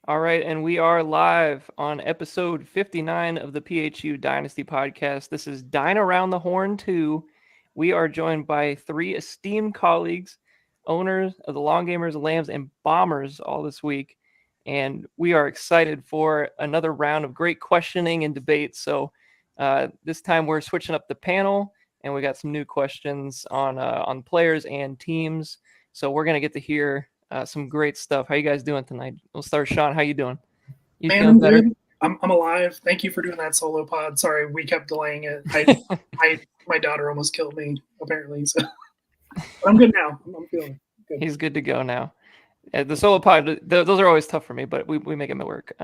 All right, and we are live on episode 59 of the PHU Dynasty podcast. This is Dine Around the Horn 2. We are joined by three esteemed colleagues, owners of the Long Gamers, Lambs, and Bombers all this week. And we are excited for another round of great questioning and debate. So this time we're switching up the panel, and we got some new questions on players and teams. So we're going to get to hear some great stuff. How you guys doing tonight? We'll start, Sean. How you doing? You Man, feeling I'm better? good. I'm alive. Thank you for doing that solo pod. Sorry, we kept delaying it. My daughter almost killed me, apparently. So but I'm good now. I'm feeling good. He's good to go now. The solo pod, those are always tough for me, but we make them work.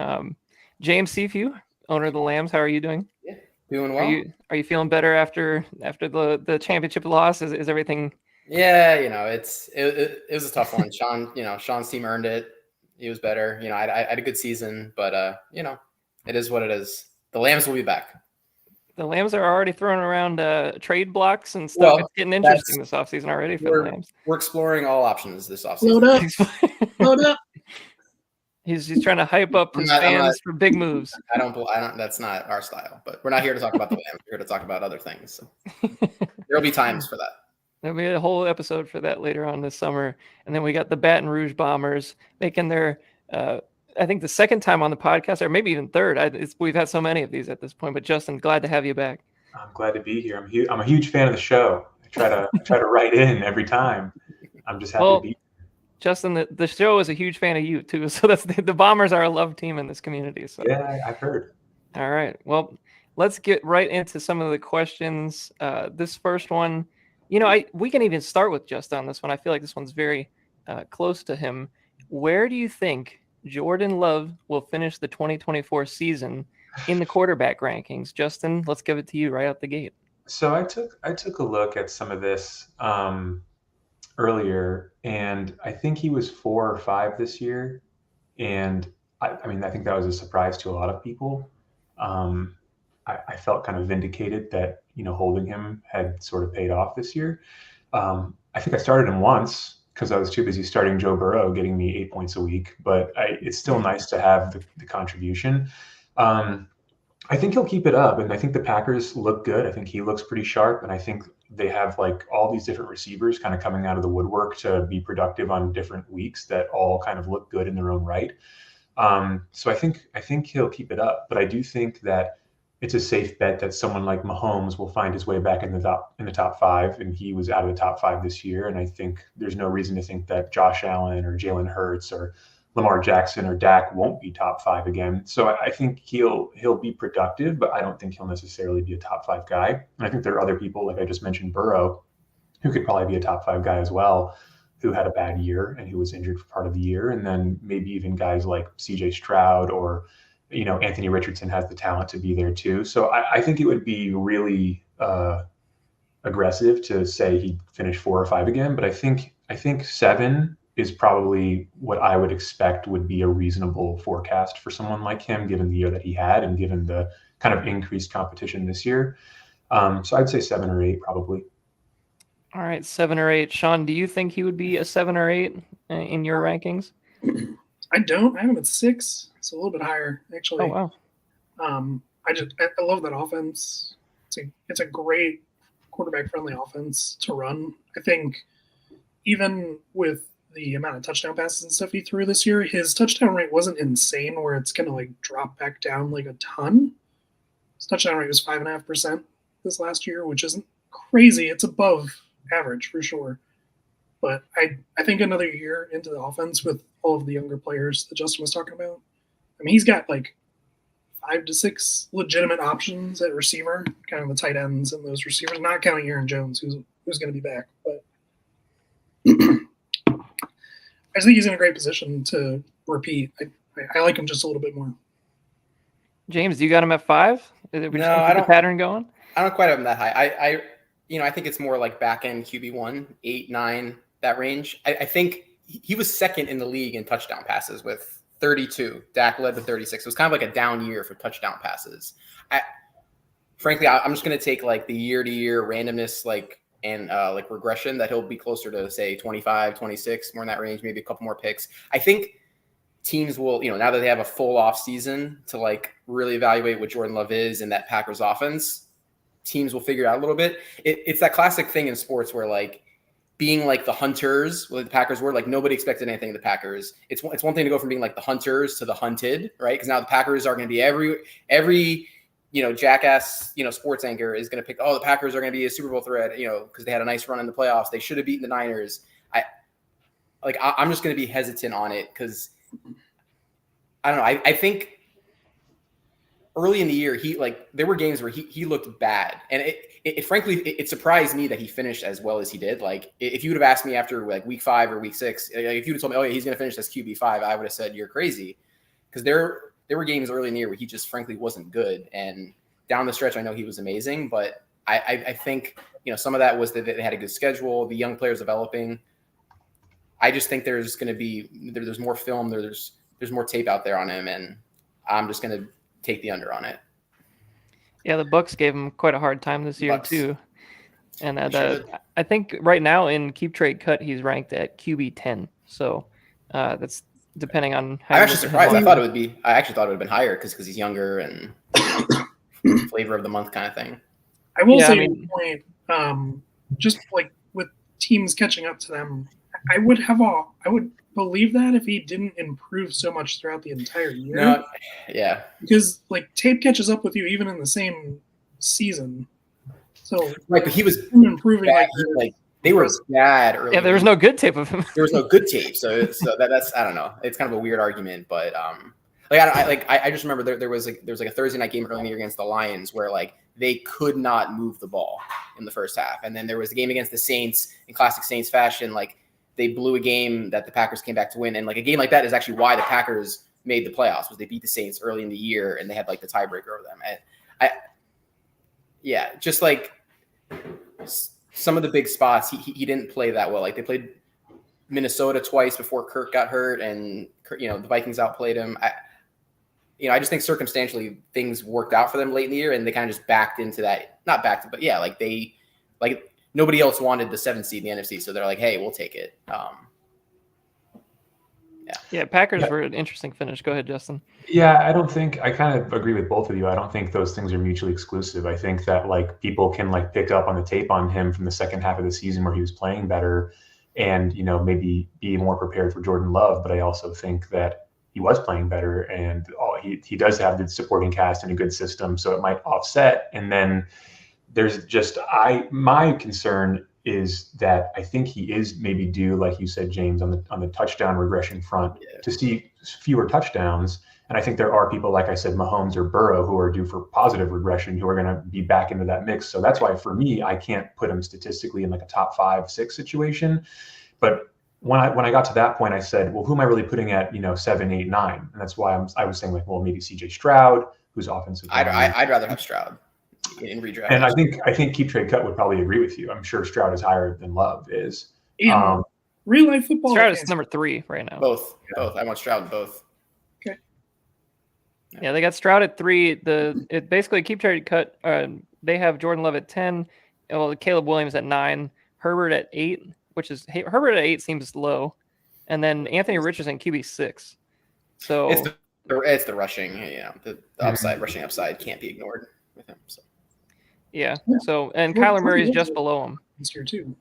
James Seafew, owner of the Lambs, how are you doing? Yeah, doing well. Are you feeling better after the championship loss? Is everything? Yeah, it was a tough one. Sean's team earned it. He was better. I had a good season, but it is what it is. The Lambs will be back. The Lambs are already throwing around trade blocks and stuff. It's getting interesting this offseason already for the Lambs. We're exploring all options this offseason. Load up. He's trying to hype up his fans for big moves. I don't. That's not our style. But we're not here to talk about the Lambs. We're here to talk about other things. So. There'll be times for that. There'll be a whole episode for that later on this summer. And then we got the Baton Rouge Bombers making their, I think, the second time on the podcast, or maybe even third. We've had so many of these at this point. But Justin, glad to have you back. I'm glad to be here. I'm a huge fan of the show. I try to write in every time. I'm just happy to be here. Justin, the show is a huge fan of you too. So that's the Bombers are a love team in this community. So yeah, I've heard. All right. Well, let's get right into some of the questions. This first one. We can even start with Justin on this one. I feel like this one's very close to him. Where do you think Jordan Love will finish the 2024 season in the quarterback rankings? Justin, let's give it to you right out the gate. So I took a look at some of this earlier, and I think he was 4 or 5 this year. And I think that was a surprise to a lot of people. I felt kind of vindicated that, holding him had sort of paid off this year. I think I started him once because I was too busy starting Joe Burrow, getting me 8 points a week. But it's still nice to have the contribution. I think he'll keep it up. And I think the Packers look good. I think he looks pretty sharp. And I think they have like all these different receivers kind of coming out of the woodwork to be productive on different weeks that all kind of look good in their own right. So I think he'll keep it up. But I do think that it's a safe bet that someone like Mahomes will find his way back in the top 5, and he was out of the top 5 this year. And I think there's no reason to think that Josh Allen or Jalen Hurts or Lamar Jackson or Dak won't be top 5 again. So I think he'll be productive, but I don't think he'll necessarily be a top 5 guy. And I think there are other people, like I just mentioned, Burrow, who could probably be a top 5 guy as well, who had a bad year and who was injured for part of the year. And then maybe even guys like CJ Stroud or Anthony Richardson has the talent to be there too. So I think it would be really aggressive to say he'd finish 4 or 5 again. But I think 7 is probably what I would expect would be a reasonable forecast for someone like him, given the year that he had and given the kind of increased competition this year. So I'd say 7 or 8 probably. All right, 7 or 8. Sean, do you think he would be a 7 or 8 in your rankings? I don't. I have him at 6. It's a little bit higher, actually. Oh, wow. I love that offense. It's a great quarterback-friendly offense to run. I think even with the amount of touchdown passes and stuff he threw this year, his touchdown rate wasn't insane where it's going to like drop back down like a ton. His touchdown rate was 5.5% this last year, which isn't crazy. It's above average for sure. But I think another year into the offense with all of the younger players that Justin was talking about, he's got like 5 to 6 legitimate options at receiver, kind of the tight ends and those receivers, not counting Aaron Jones, who's going to be back. But I just think he's in a great position to repeat. I like him just a little bit more. James, do you got him at 5? No, I don't. The pattern going? I don't quite have him that high. I think it's more like back end QB1, 8, 9, that range. I think he was second in the league in touchdown passes with 32. Dak led with 36. It was kind of like a down year for touchdown passes. Frankly, I'm just going to take like the year-to-year randomness, and regression that he'll be closer to say 25, 26, more in that range, maybe a couple more picks. I think teams will, now that they have a full off season to like really evaluate what Jordan Love is in that Packers offense, teams will figure out a little bit. It's that classic thing in sports where like being like the hunters, what the Packers were, like nobody expected anything of the Packers. It's one thing to go from being like the hunters to the hunted, right? Because now the Packers are going to be every jackass, sports anchor is going to pick, the Packers are going to be a Super Bowl threat, because they had a nice run in the playoffs. They should have beaten the Niners. I'm just going to be hesitant on it because I don't know. I think early in the year, there were games where he looked bad, and frankly it surprised me that he finished as well as he did. Like if you would have asked me after like week 5 or week 6, if you would have told me, he's going to finish as QB5, I would have said you're crazy, because there were games early in the year where he just frankly wasn't good, and down the stretch I know he was amazing, but I think some of that was that they had a good schedule, the young players developing. I just think there's going to be there's more film, there's more tape out there on him, and I'm just going to take the under on it. Yeah, the Bucks gave him quite a hard time this year too, and I think right now in Keep Trade Cut he's ranked at QB 10. So that's depending on how. I'm actually surprised. I actually thought it would have been higher because he's younger and flavor of the month kind of thing. I will say one point, just like with teams catching up to them, I would believe that if he didn't improve so much throughout the entire year. No, yeah. Because like tape catches up with you even in the same season. So right, but he was improving they were bad early. Yeah, there was no good tape of him. There was no good tape, so that's I don't know. It's kind of a weird argument, but I just remember there was a Thursday night game early in the year against the Lions where like they could not move the ball in the first half, and then there was the game against the Saints in classic Saints fashion, like they blew a game that the Packers came back to win. And like a game like that is actually why the Packers made the playoffs, was they beat the Saints early in the year and they had like the tiebreaker over them. And just like some of the big spots, he didn't play that well. Like they played Minnesota twice before Kirk got hurt, and the Vikings outplayed him. I just think circumstantially things worked out for them late in the year, and they kind of just backed into that. Not backed, but yeah, like they nobody else wanted the 7th seed in the NFC, so they're like, hey, we'll take it. Packers were an interesting finish. Go ahead, Justin. Yeah, I kind of agree with both of you. I don't think those things are mutually exclusive. I think that like people can like pick up on the tape on him from the second half of the season where he was playing better and, maybe be more prepared for Jordan Love. But I also think that he was playing better, and he does have the supporting cast and a good system, so it might offset. And then there's just my concern is that I think he is maybe due, like you said, James, on the touchdown regression front to see fewer touchdowns. And I think there are people, like I said, Mahomes or Burrow, who are due for positive regression, who are going to be back into that mix. So that's why for me, I can't put him statistically in like a top 5, 6 situation. But when I got to that point, I said, well, who am I really putting at 7, 8, 9? And that's why I was saying like, well, maybe CJ Stroud, who's offensive. I'd rather have Stroud in redraft. And I think Keep Trade Cut would probably agree with you. I'm sure Stroud is higher than Love is. In real life football, Stroud is number 3 right now. Both. I want Stroud in both. Okay. Yeah, they got Stroud at 3. It basically Keep Trade Cut. They have Jordan Love at 10. Well, Caleb Williams at 9. Herbert at 8, which is Herbert at 8 seems low, and then Anthony Richardson QB 6. So it's the rushing. The upside, rushing upside can't be ignored with him. So. Yeah. So and Kyler Murray is just below him this year too.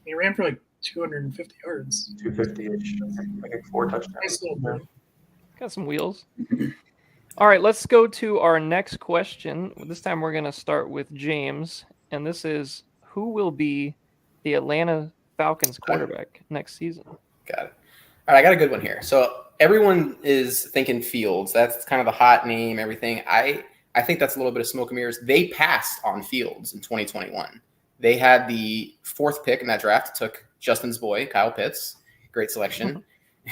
He ran for like 250 yards. 250-ish. Like 4 touchdowns. Got some wheels. All right, let's go to our next question. This time we're going to start with James, and this is who will be the Atlanta Falcons quarterback next season? Got it. All right, I got a good one here. So everyone is thinking Fields. That's kind of the hot name, everything. I think that's a little bit of smoke and mirrors. They passed on Fields in 2021. They had the 4th pick in that draft. Took Justin's boy, Kyle Pitts. Great selection.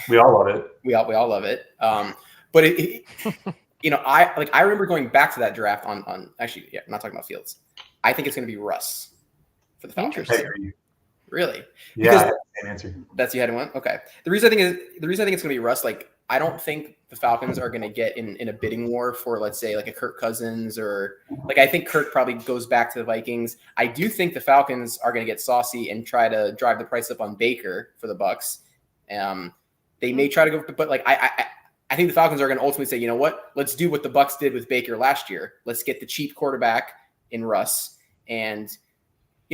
We all love it. We all love it. But I remember going back to that draft on actually, yeah, I'm not talking about Fields. I think it's going to be Russ for the Falcons. Really? Yeah, same answer. That's you had one. Okay. The reason I think it's going to be Russ, like I don't think the Falcons are going to get in a bidding war for, let's say, like a Kirk Cousins or like I think Kirk probably goes back to the Vikings. I do think the Falcons are going to get saucy and try to drive the price up on Baker for the Bucks. They may try to go, but like I I think the Falcons are going to ultimately say, you know what, let's do what the Bucs did with Baker last year. Let's get the cheap quarterback in Russ. And,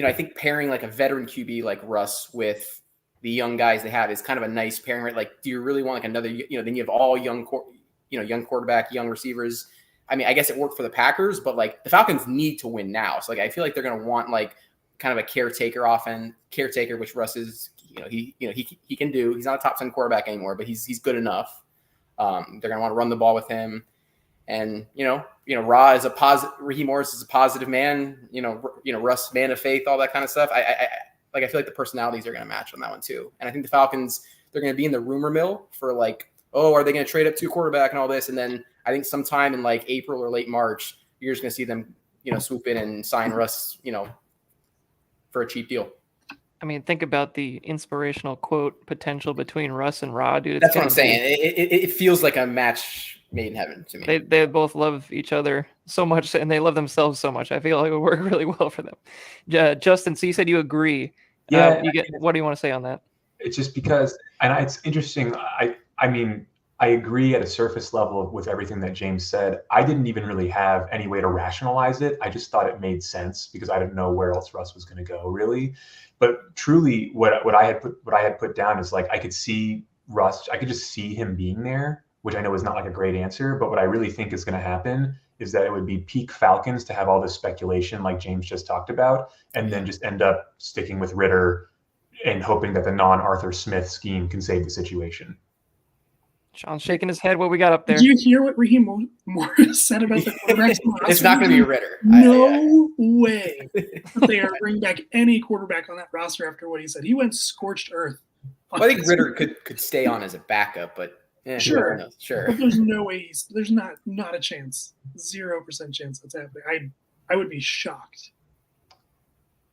I think pairing like a veteran QB like Russ with the young guys they have is kind of a nice pairing, right? Like, do you really want like another, then you have all young, young quarterback, young receivers. I mean, I guess it worked for the Packers, but like the Falcons need to win now. So like, I feel like they're going to want like kind of a caretaker, which Russ is, he can do. He's not a top 10 quarterback anymore, but he's good enough. They're going to want to run the ball with him. And, Ra is Raheem Morris is a positive man, Russ, man of faith, all that kind of stuff. I feel like the personalities are going to match on that one too. And I think the Falcons, they're going to be in the rumor mill for like, oh, are they going to trade up to quarterback and all this? And then I think sometime in like April or late March, you're just going to see them, swoop in and sign Russ, for a cheap deal. I mean, think about the inspirational quote potential between Russ and Ra, dude. That's what I'm saying. It feels like a match made in heaven to me. They both love each other so much, and they love themselves so much. I feel like it would work really well for them. Justin, so you said you agree. Yeah. What do you want to say on that? It's just because, and it's interesting. I mean, I agree at a surface level with everything that James said. I didn't even really have any way to rationalize it. I just thought it made sense because I didn't know where else Russ was going to go, really. But truly, what I had put down is like I could see Russ. I could just see him being there, which I know is not like a great answer. But what I really think is going to happen is that it would be peak Falcons to have all this speculation, like James just talked about, and then just end up sticking with Ritter and hoping that the non-Arthur Smith scheme can save the situation. Sean's shaking his head. What we got up there? Did you hear what Raheem Morris said about the quarterbacks? It's not going to be a Ritter. No way that they are bringing back any quarterback on that roster after what he said. He went scorched earth. Well, I think Ritter could stay on as a backup, but sure. But there's no way there's not a chance. 0% chance that's happening. I would be shocked.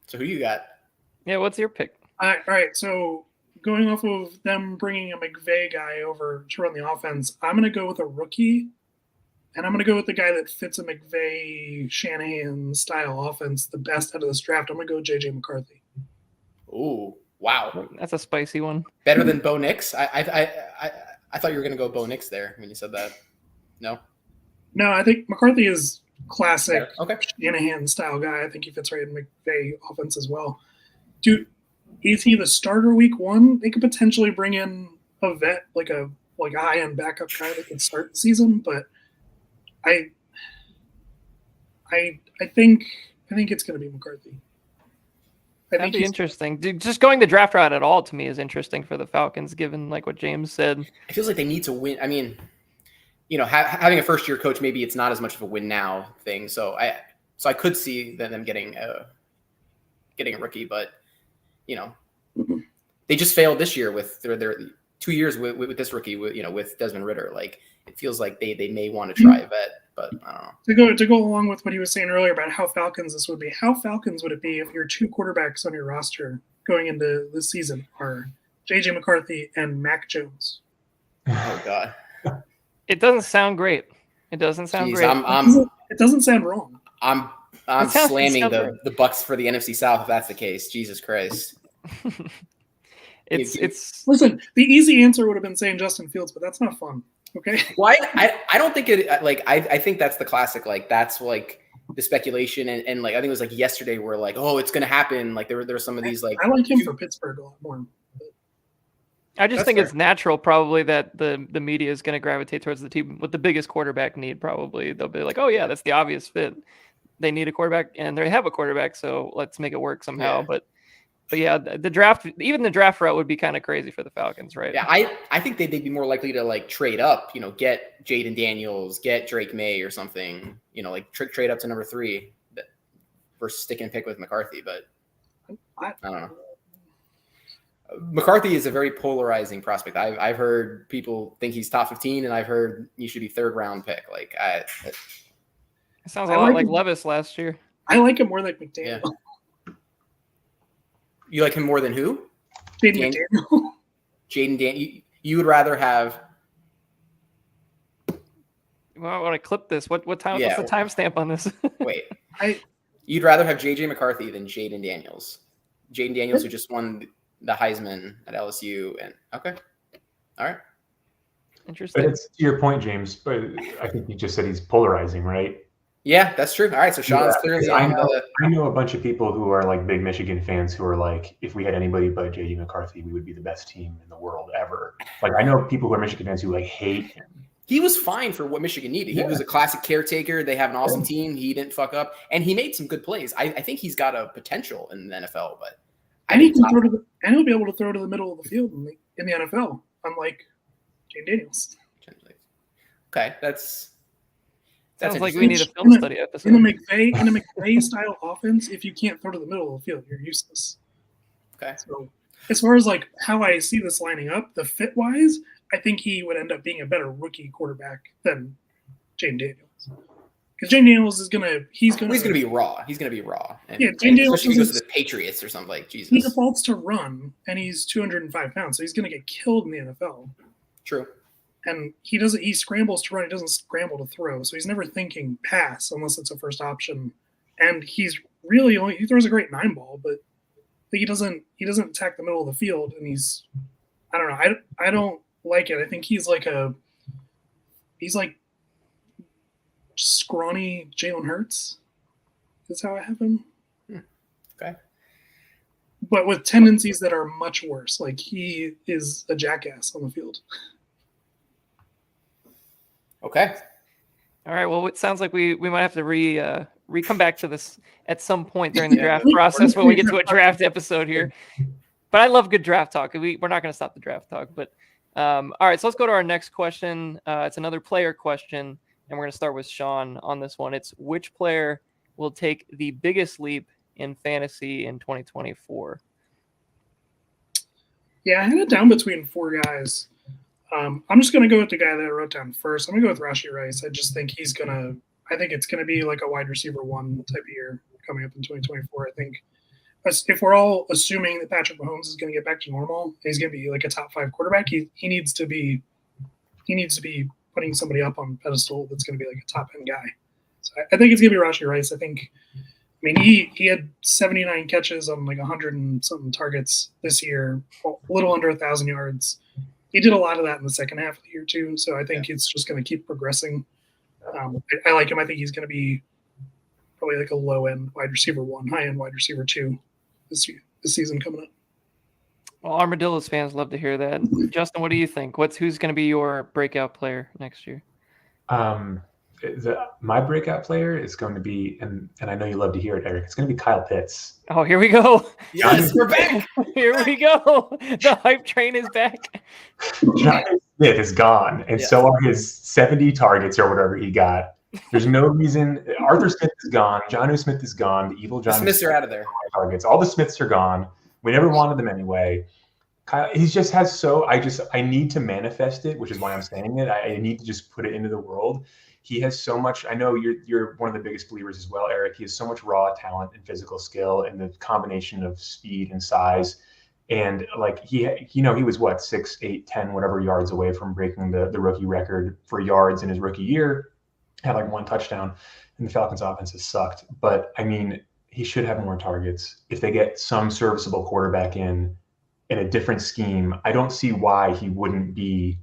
So who you got? Yeah, what's your pick? All right, so going off of them bringing a McVay guy over to run the offense, I'm going to go with a rookie, and I'm going to go with the guy that fits a McVay Shanahan-style offense the best out of this draft. I'm going to go J.J. McCarthy. Ooh, wow. That's a spicy one. Better than Bo Nix? I thought you were going to go Bo Nix there when you said that. No? No, I think McCarthy is classic Shanahan-style guy. I think he fits right in McVay offense as well. Dude, is he the starter week one? They could potentially bring in a vet, like a high-end backup guy that can start the season, but I think it's going to be McCarthy. That'd be interesting. Dude, just going the draft route at all to me is interesting for the Falcons, given like what James said. It feels like they need to win. I mean, having a first-year coach, maybe it's not as much of a win now thing. So I could see them getting a rookie, but they just failed this year with their 2 years with this rookie, with Desmond Ritter. Like it feels like they may want to try a vet, but I don't know. To go along with what he was saying earlier about how Falcons this would be, how Falcons would it be if your two quarterbacks on your roster going into this season are J.J. McCarthy and Mac Jones? Oh God, it doesn't sound great. It doesn't sound great. It doesn't sound wrong. I'm slamming the Bucs for the NFC South if that's the case. Jesus Christ. It's listen, the easy answer would have been saying Justin Fields, but that's not fun. Okay. Well, I don't think it like I think that's the classic, like that's like the speculation and like I think it was like yesterday where like, oh, it's gonna happen. Like there were some of these like I like him for Pittsburgh a lot more. I just think it's natural probably that the media is gonna gravitate towards the team with the biggest quarterback need, probably. They'll be like, oh yeah, that's the obvious fit. They need a quarterback and they have a quarterback, so let's make it work somehow. Yeah. But yeah, the draft route would be kind of crazy for the Falcons, right? Yeah, I think they'd be more likely to like trade up, get Jaden Daniels, get Drake May or something, like trade up to number 3 versus stick and pick with McCarthy. But I don't know. McCarthy is a very polarizing prospect. I've heard people think he's top 15, and I've heard he should be 3rd round pick. Like it sounds a lot like Levis last year. I like him more like McDaniel. Yeah. You like him more than who? Jaden Daniel. Jaden Daniel. You would rather have. Well, I want to clip this. What time? Yeah. What's the timestamp on this? Wait. You'd rather have J.J. McCarthy than Jaden Daniels. Jaden Daniels, who just won the Heisman at LSU, and okay, all right. Interesting. But it's to your point, James. But I think you just said he's polarizing, right? Yeah, that's true. All right, so Sean's clearly I on know, the. I know a bunch of people who are like big Michigan fans who are like, if we had anybody but JD McCarthy, we would be the best team in the world ever. Like I know people who are Michigan fans who like hate him. He was fine for what Michigan needed. He was a classic caretaker. They have an awesome team. He didn't fuck up, and he made some good plays. I think he's got a potential in the NFL, but and he can throw to the, and he'll be able to throw to the middle of the field in the NFL, unlike Jane Daniels. Okay, that's sounds like we need a film study episode. In a McVay style offense, if you can't throw to the middle of the field, you're useless. Okay. So as far as like how I see this lining up, the fit wise, I think he would end up being a better rookie quarterback than Jane Daniels. Because Jane Daniels is he's gonna be raw. He's gonna be raw. And, yeah, Jane Daniels especially if he goes to the Patriots or something like Jesus. He defaults to run, and he's 205 pounds, so he's gonna get killed in the NFL. True. And he scrambles to run, he doesn't scramble to throw. So he's never thinking pass unless it's a first option. And he throws a great 9-ball, but he doesn't attack the middle of the field, and I don't know. I don't like it. I think he's like scrawny Jalen Hurts. That's how I have him. Okay. But with tendencies that are much worse. Like he is a jackass on the field. Okay. All right. Well, it sounds like we might have to come back to this at some point during the draft process when we get to a draft episode here. But I love good draft talk. We're not going to stop the draft talk. But all right, so let's go to our next question. It's another player question, and we're going to start with Sean on this one. It's which player will take the biggest leap in fantasy in 2024? Yeah, I had it down between 4 guys. I'm just going to go with the guy that I wrote down first. I'm going to go with Rashee Rice. I just think I think it's going to be like a wide receiver 1 type of year coming up in 2024. I think if we're all assuming that Patrick Mahomes is going to get back to normal, he's going to be like a top 5 quarterback. He needs to be putting somebody up on a pedestal that's going to be like a top end guy. So I think it's going to be Rashee Rice. He had 79 catches on like 100 and something targets this year, a little under 1,000 yards. He did a lot of that in the second half of the year too. So I think it's just going to keep progressing. I like him. I think he's going to be probably like a low end wide receiver 1, high end wide receiver 2 this season coming up. Well, Armadillos fans love to hear that. Justin, what do you think? Who's going to be your breakout player next year? My breakout player is going to be, and I know you love to hear it, Eric. It's going to be Kyle Pitts. Oh, here we go. Yes, we're back. Here we go. The hype train is back. Jonnu Smith is gone, and so are his 70 targets or whatever he got. There's no reason. Arthur Smith is gone. Jonnu Smith is gone. The evil Jonnu Smiths are out of there. Targets. All the Smiths are gone. We never wanted them anyway. Kyle, he just has I need to manifest it, which is why I'm saying it. I need to just put it into the world. He has so much. I know you're one of the biggest believers as well, Eric. He has so much raw talent and physical skill, and the combination of speed and size. And like he was what 6, 8, 10, whatever yards away from breaking the rookie record for yards in his rookie year. Had like 1 touchdown, and the Falcons' offense has sucked. But I mean, he should have more targets if they get some serviceable quarterback in a different scheme. I don't see why he wouldn't be,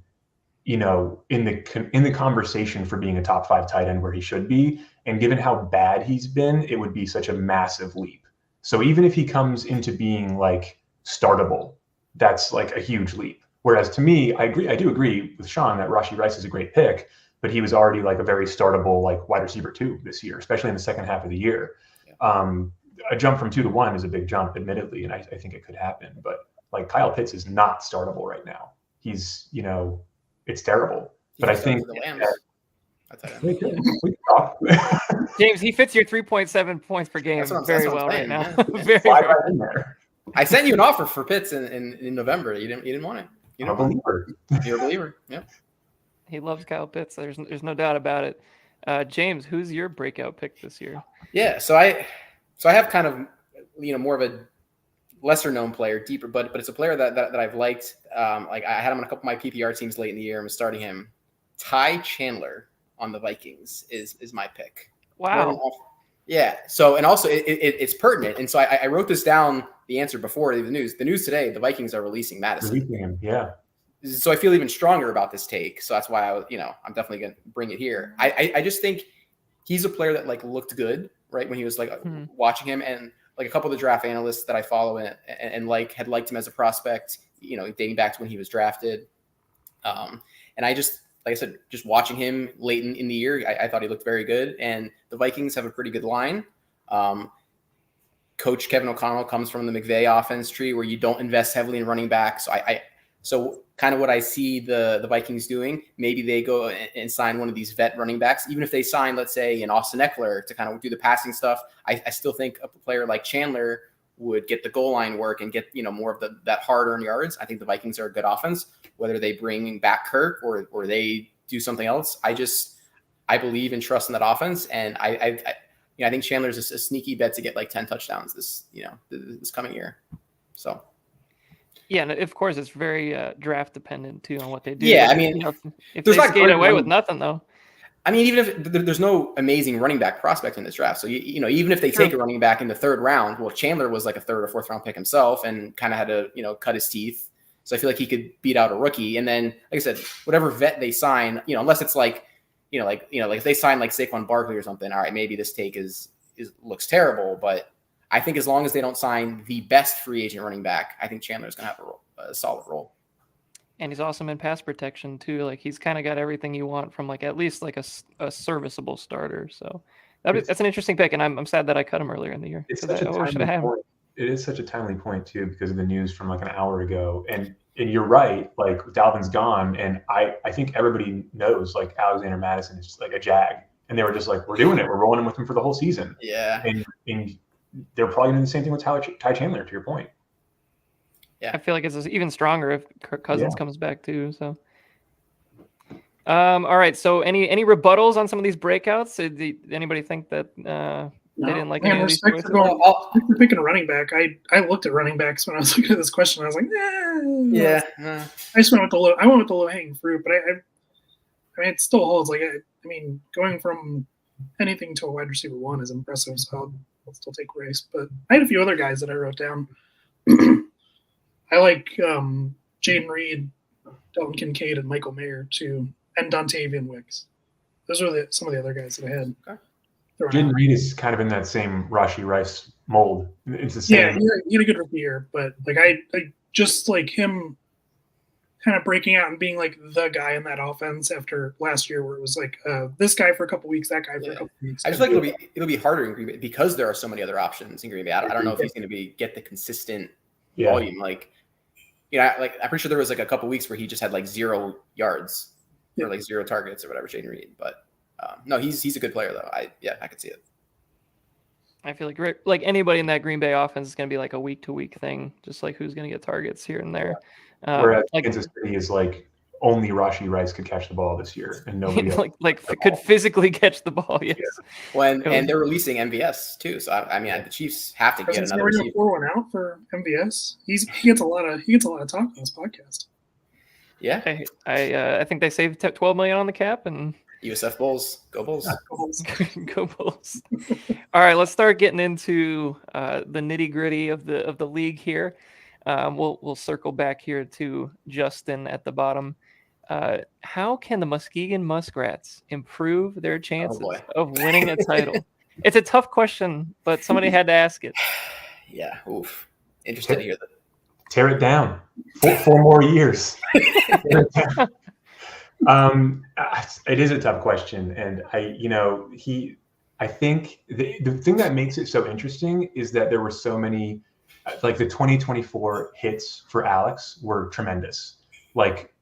in the conversation for being a top 5 tight end where he should be. And given how bad he's been, it would be such a massive leap. So even if he comes into being like startable, that's like a huge leap. Whereas to me, I do agree with Sean that Rashee Rice is a great pick, but he was already like a very startable like wide receiver 2 this year, especially in the second half of the year. A jump from 2 to 1 is a big jump, admittedly, and I think it could happen. But like Kyle Pitts is not startable right now. He's, it's terrible. But I think James, he fits your 3.7 points per game very well right now. Very right in there. I sent you an offer for Pitts in November. You didn't want it. You're a believer. You're a believer. Yeah. He loves Kyle Pitts. There's no doubt about it. James, who's your breakout pick this year? Yeah, so I have kind of more of a lesser known player, deeper, but it's a player that I've liked. Like I had him on a couple of my PPR teams late in the year. I'm starting him. Ty Chandler on the Vikings is my pick. Wow. Yeah. So and also it's pertinent, and so I wrote this down, the answer before the news. The news today: the Vikings are releasing Madison. Releasing him, yeah. so I feel even stronger about this take. So that's why I'm definitely going to bring it here. I just think he's a player that like looked good, right? When he was like watching him, and like a couple of the draft analysts that I follow and like had liked him as a prospect, dating back to when he was drafted. And I just, like I said, just watching him late in the year, I thought he looked very good. And the Vikings have a pretty good line. Coach Kevin O'Connell comes from the McVay offense tree where you don't invest heavily in running back. So kind of what I see the Vikings doing, maybe they go and sign one of these vet running backs. Even if they sign, let's say, an Austin Eckler to kind of do the passing stuff, I still think a player like Chandler would get the goal line work and get more of that hard-earned yards. I think the Vikings are a good offense, whether they bring back Kirk or they do something else. I believe and trust in that offense, and I think Chandler's a sneaky bet to get like 10 touchdowns this coming year. So. Yeah, and of course it's very draft dependent too on what they do. Yeah, I mean, if they skate away with nothing though. I mean, even if there's no amazing running back prospect in this draft, so even if they take a running back in the third round, well, Chandler was like a third or fourth round pick himself, and kind of had to cut his teeth. So I feel like he could beat out a rookie. And then, like I said, whatever vet they sign, unless it's like if they sign like Saquon Barkley or something, all right, maybe this take looks terrible, but I think as long as they don't sign the best free agent running back, I think Chandler's going to have a solid role. And he's awesome in pass protection too. Like he's kind of got everything you want from like at least like a serviceable starter. So that's an interesting pick. And I'm sad that I cut him earlier in the year. It's such a timely point. It is such a timely point too, because of the news from like an hour ago. And you're right. Like Dalvin's gone. And I think everybody knows like Alexander Madison is just like a jag. And they were just like, we're doing it. We're rolling him with him for the whole season. Yeah. And they're probably doing the same thing with Ty Chandler, to your point. Yeah, I feel like it's even stronger if Kirk Cousins comes back too. So, all right. So, any rebuttals on some of these breakouts? Did anybody think that they didn't like any of these choices? For picking a running back, I looked at running backs when I was looking at this question. I was like, I just went with the low hanging fruit. But I mean, it still holds. Like, I mean, going from anything to a wide receiver one is impressive. So I'll still take Rice. But I had a few other guys that I wrote down. I like Jaden Reed, Dalton Kincaid, and Michael Mayer too, and Dontavian Wicks. Those are some of the other guys that I had. Okay. Jaden Reed is kind of in that same Rashee Rice mold. It's the same. Yeah, he had a good rookie year, but like I just like him kind of breaking out and being like the guy in that offense after last year, where it was like this guy for a couple weeks, that guy for a couple weeks. I just like it'll be harder in Green Bay because there are so many other options in Green Bay. I don't know if he's going to get the consistent volume. Like, like I'm pretty sure there was like a couple weeks where he just had like 0 yards or like 0 targets or whatever, Jaden Reed. But no, he's a good player though. I could see it. I feel like anybody in that Green Bay offense is going to be like a week to week thing, just like who's going to get targets here and there. Whereas Kansas City is like only Rashee Rice could catch the ball this year, and nobody else could physically catch the ball. Yes. Well, and they're releasing MVS too, so I mean the Chiefs have to get another receiver. Pour one out for MVS. He gets a lot of talk on this podcast. Yeah, I think they saved $12 million on the cap, and USF Bulls, go Bulls, go Bulls. All right, let's start getting into the nitty gritty of the league here. We'll circle back here to Justin at the bottom. How can the Muskegon Muskrats improve their chances of winning a title? It's a tough question, but somebody had to ask it. Yeah, oof. Interested to hear that. Tear it down. 4 more years. It is a tough question, and I think the thing that makes it so interesting is that there were so many. Like the 2024 hits for Alex were tremendous. Like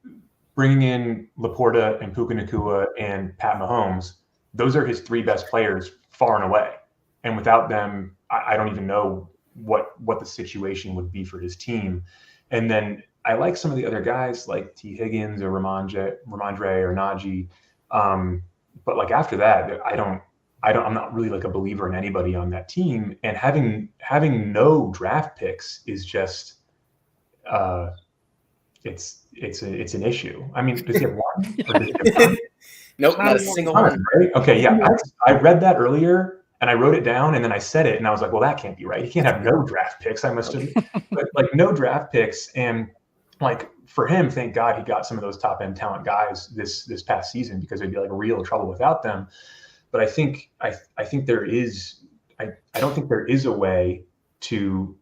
bringing in Laporta and Puka Nacua and Pat Mahomes, those are his 3 best players far and away. And without them, I don't even know what the situation would be for his team. And then I like some of the other guys like T. Higgins or Ramondre or Najee. But like after that, I'm not really like a believer in anybody on that team, and having no draft picks is just it's an issue. I mean, does he have one? Or does he have none? Nope, not a single one. Right? Okay, yeah, I read that earlier and I wrote it down and then I said it and I was like, well, that can't be right. He can't have no draft picks. I must have, but like no draft picks, and like for him, thank God he got some of those top end talent guys this past season, because it'd be like real trouble without them. But I think there is, I don't think there is a way to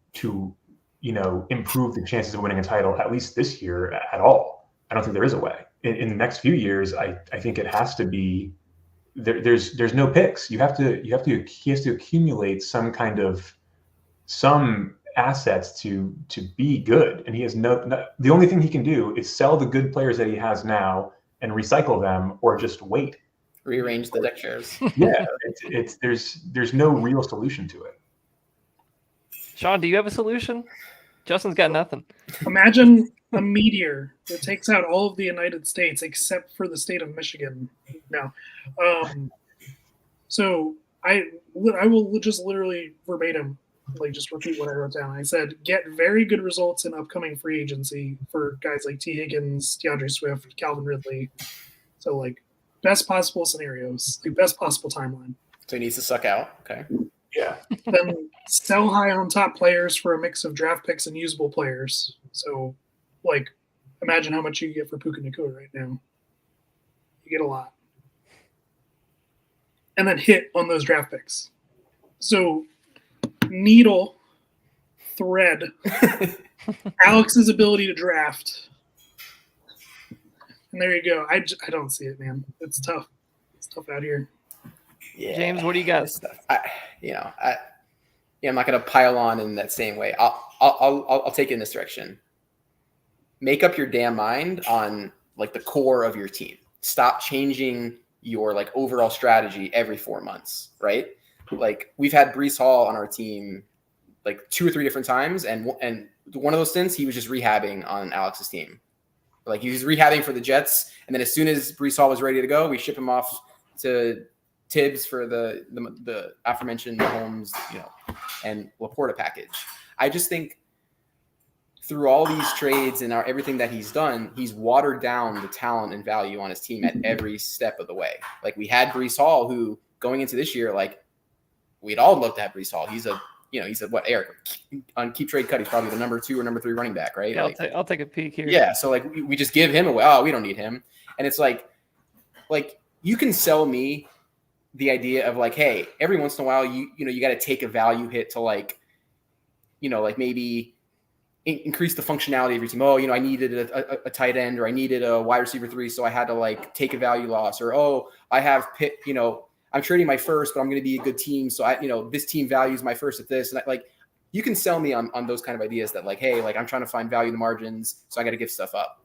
improve the chances of winning a title, at least this year, at all. I don't think there is a way. In the next few years, I think it has to be there's no picks. He has to accumulate some assets to be good, and he has no. The only thing he can do is sell the good players that he has now and recycle them, or just wait. Rearrange the deck chairs. Yeah, there's no real solution to it. Sean, do you have a solution? Justin's got nothing. Imagine a meteor that takes out all of the United States except for the state of Michigan. No. So I will just literally verbatim, just repeat what I wrote down. I said, get very good results in upcoming free agency for guys like T. Higgins, DeAndre Swift, Calvin Ridley. So best possible scenarios, the best possible timeline. So he needs to suck out. Okay. Yeah. Then sell high on top players for a mix of draft picks and usable players. So, imagine how much you get for Puka Nacua right now. You get a lot. And then hit on those draft picks. So, needle, thread, Alex's ability to draft. And there you go. I don't see it, man. It's tough. It's tough out here. Yeah. James, what do you got? I'm not going to pile on in that same way. I'll take it in this direction. Make up your damn mind on the core of your team. Stop changing your overall strategy every 4 months, right? We've had Breece Hall on our team 2 or 3 different times, and one of those stints he was just rehabbing on Alex's team. He was rehabbing for the Jets, and then as soon as Breece Hall was ready to go, we ship him off to Tibbs for the aforementioned Mahomes, and Laporta package. I just think through all these trades and everything that he's done, he's watered down the talent and value on his team at every step of the way. We had Breece Hall, who going into this year, we'd all love to have Breece Hall. He's what, Eric, on Keep Trade Cut, he's probably the number 2 or number 3 running back, right? Yeah, I'll take a peek here. Yeah, so we just give him away. Oh, we don't need him. And it's you can sell me the idea of hey, every once in a while you got to take a value hit to maybe increase the functionality of your team. Oh, I needed a tight end, or I needed a wide receiver 3, so I had to take a value loss, or I have I'm trading my first, but I'm going to be a good team, so this team values my first at this, and you can sell me on those kind of ideas that hey, I'm trying to find value in the margins, so I got to give stuff up.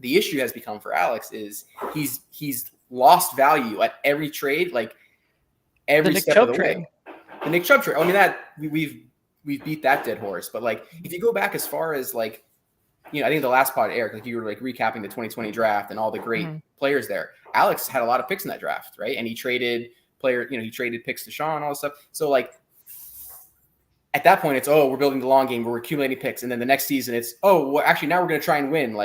The issue has become for Alex is he's lost value at every trade, every step of the way. The Nick Chubb trade. I mean, that we've beat that dead horse. But if you go back as far as I think the last pod, Eric, you were recapping the 2020 draft and all the great players there. Alex had a lot of picks in that draft, right? And he traded he traded picks to Sean, all this stuff. So at that point, it's we're building the long game, we're accumulating picks, and then the next season, it's actually now we're going to try and win.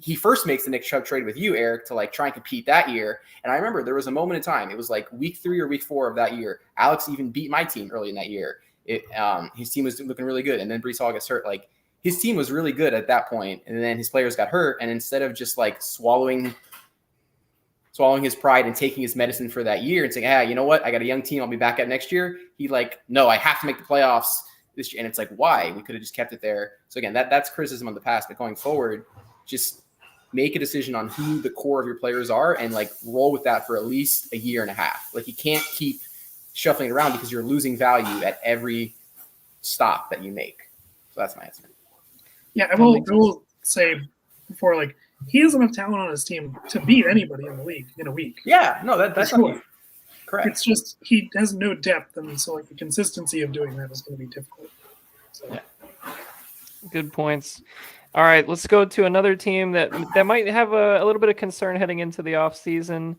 He first makes the Nick Chubb trade with you, Eric, to try and compete that year. And I remember there was a moment in time. It was week 3 or week 4 of that year. Alex even beat my team early in that year. His team was looking really good. And then Breece Hall gets hurt. His team was really good at that point. And then his players got hurt. And instead of just swallowing his pride and taking his medicine for that year and saying, you know what? I got a young team. I'll be back at next year. He no, I have to make the playoffs this year. And it's why? We could have just kept it there. So again, that's criticism of the past. But going forward, just make a decision on who the core of your players are and roll with that for at least a year and a half. You can't keep shuffling it around because you're losing value at every stop that you make. So that's my answer. Yeah, I will say before, he has enough talent on his team to beat anybody in the league in a week. Yeah, no, that's not correct. It's just he has no depth, and so the consistency of doing that is going to be difficult. So. Yeah. Good points. All right, let's go to another team that might have a little bit of concern heading into the offseason.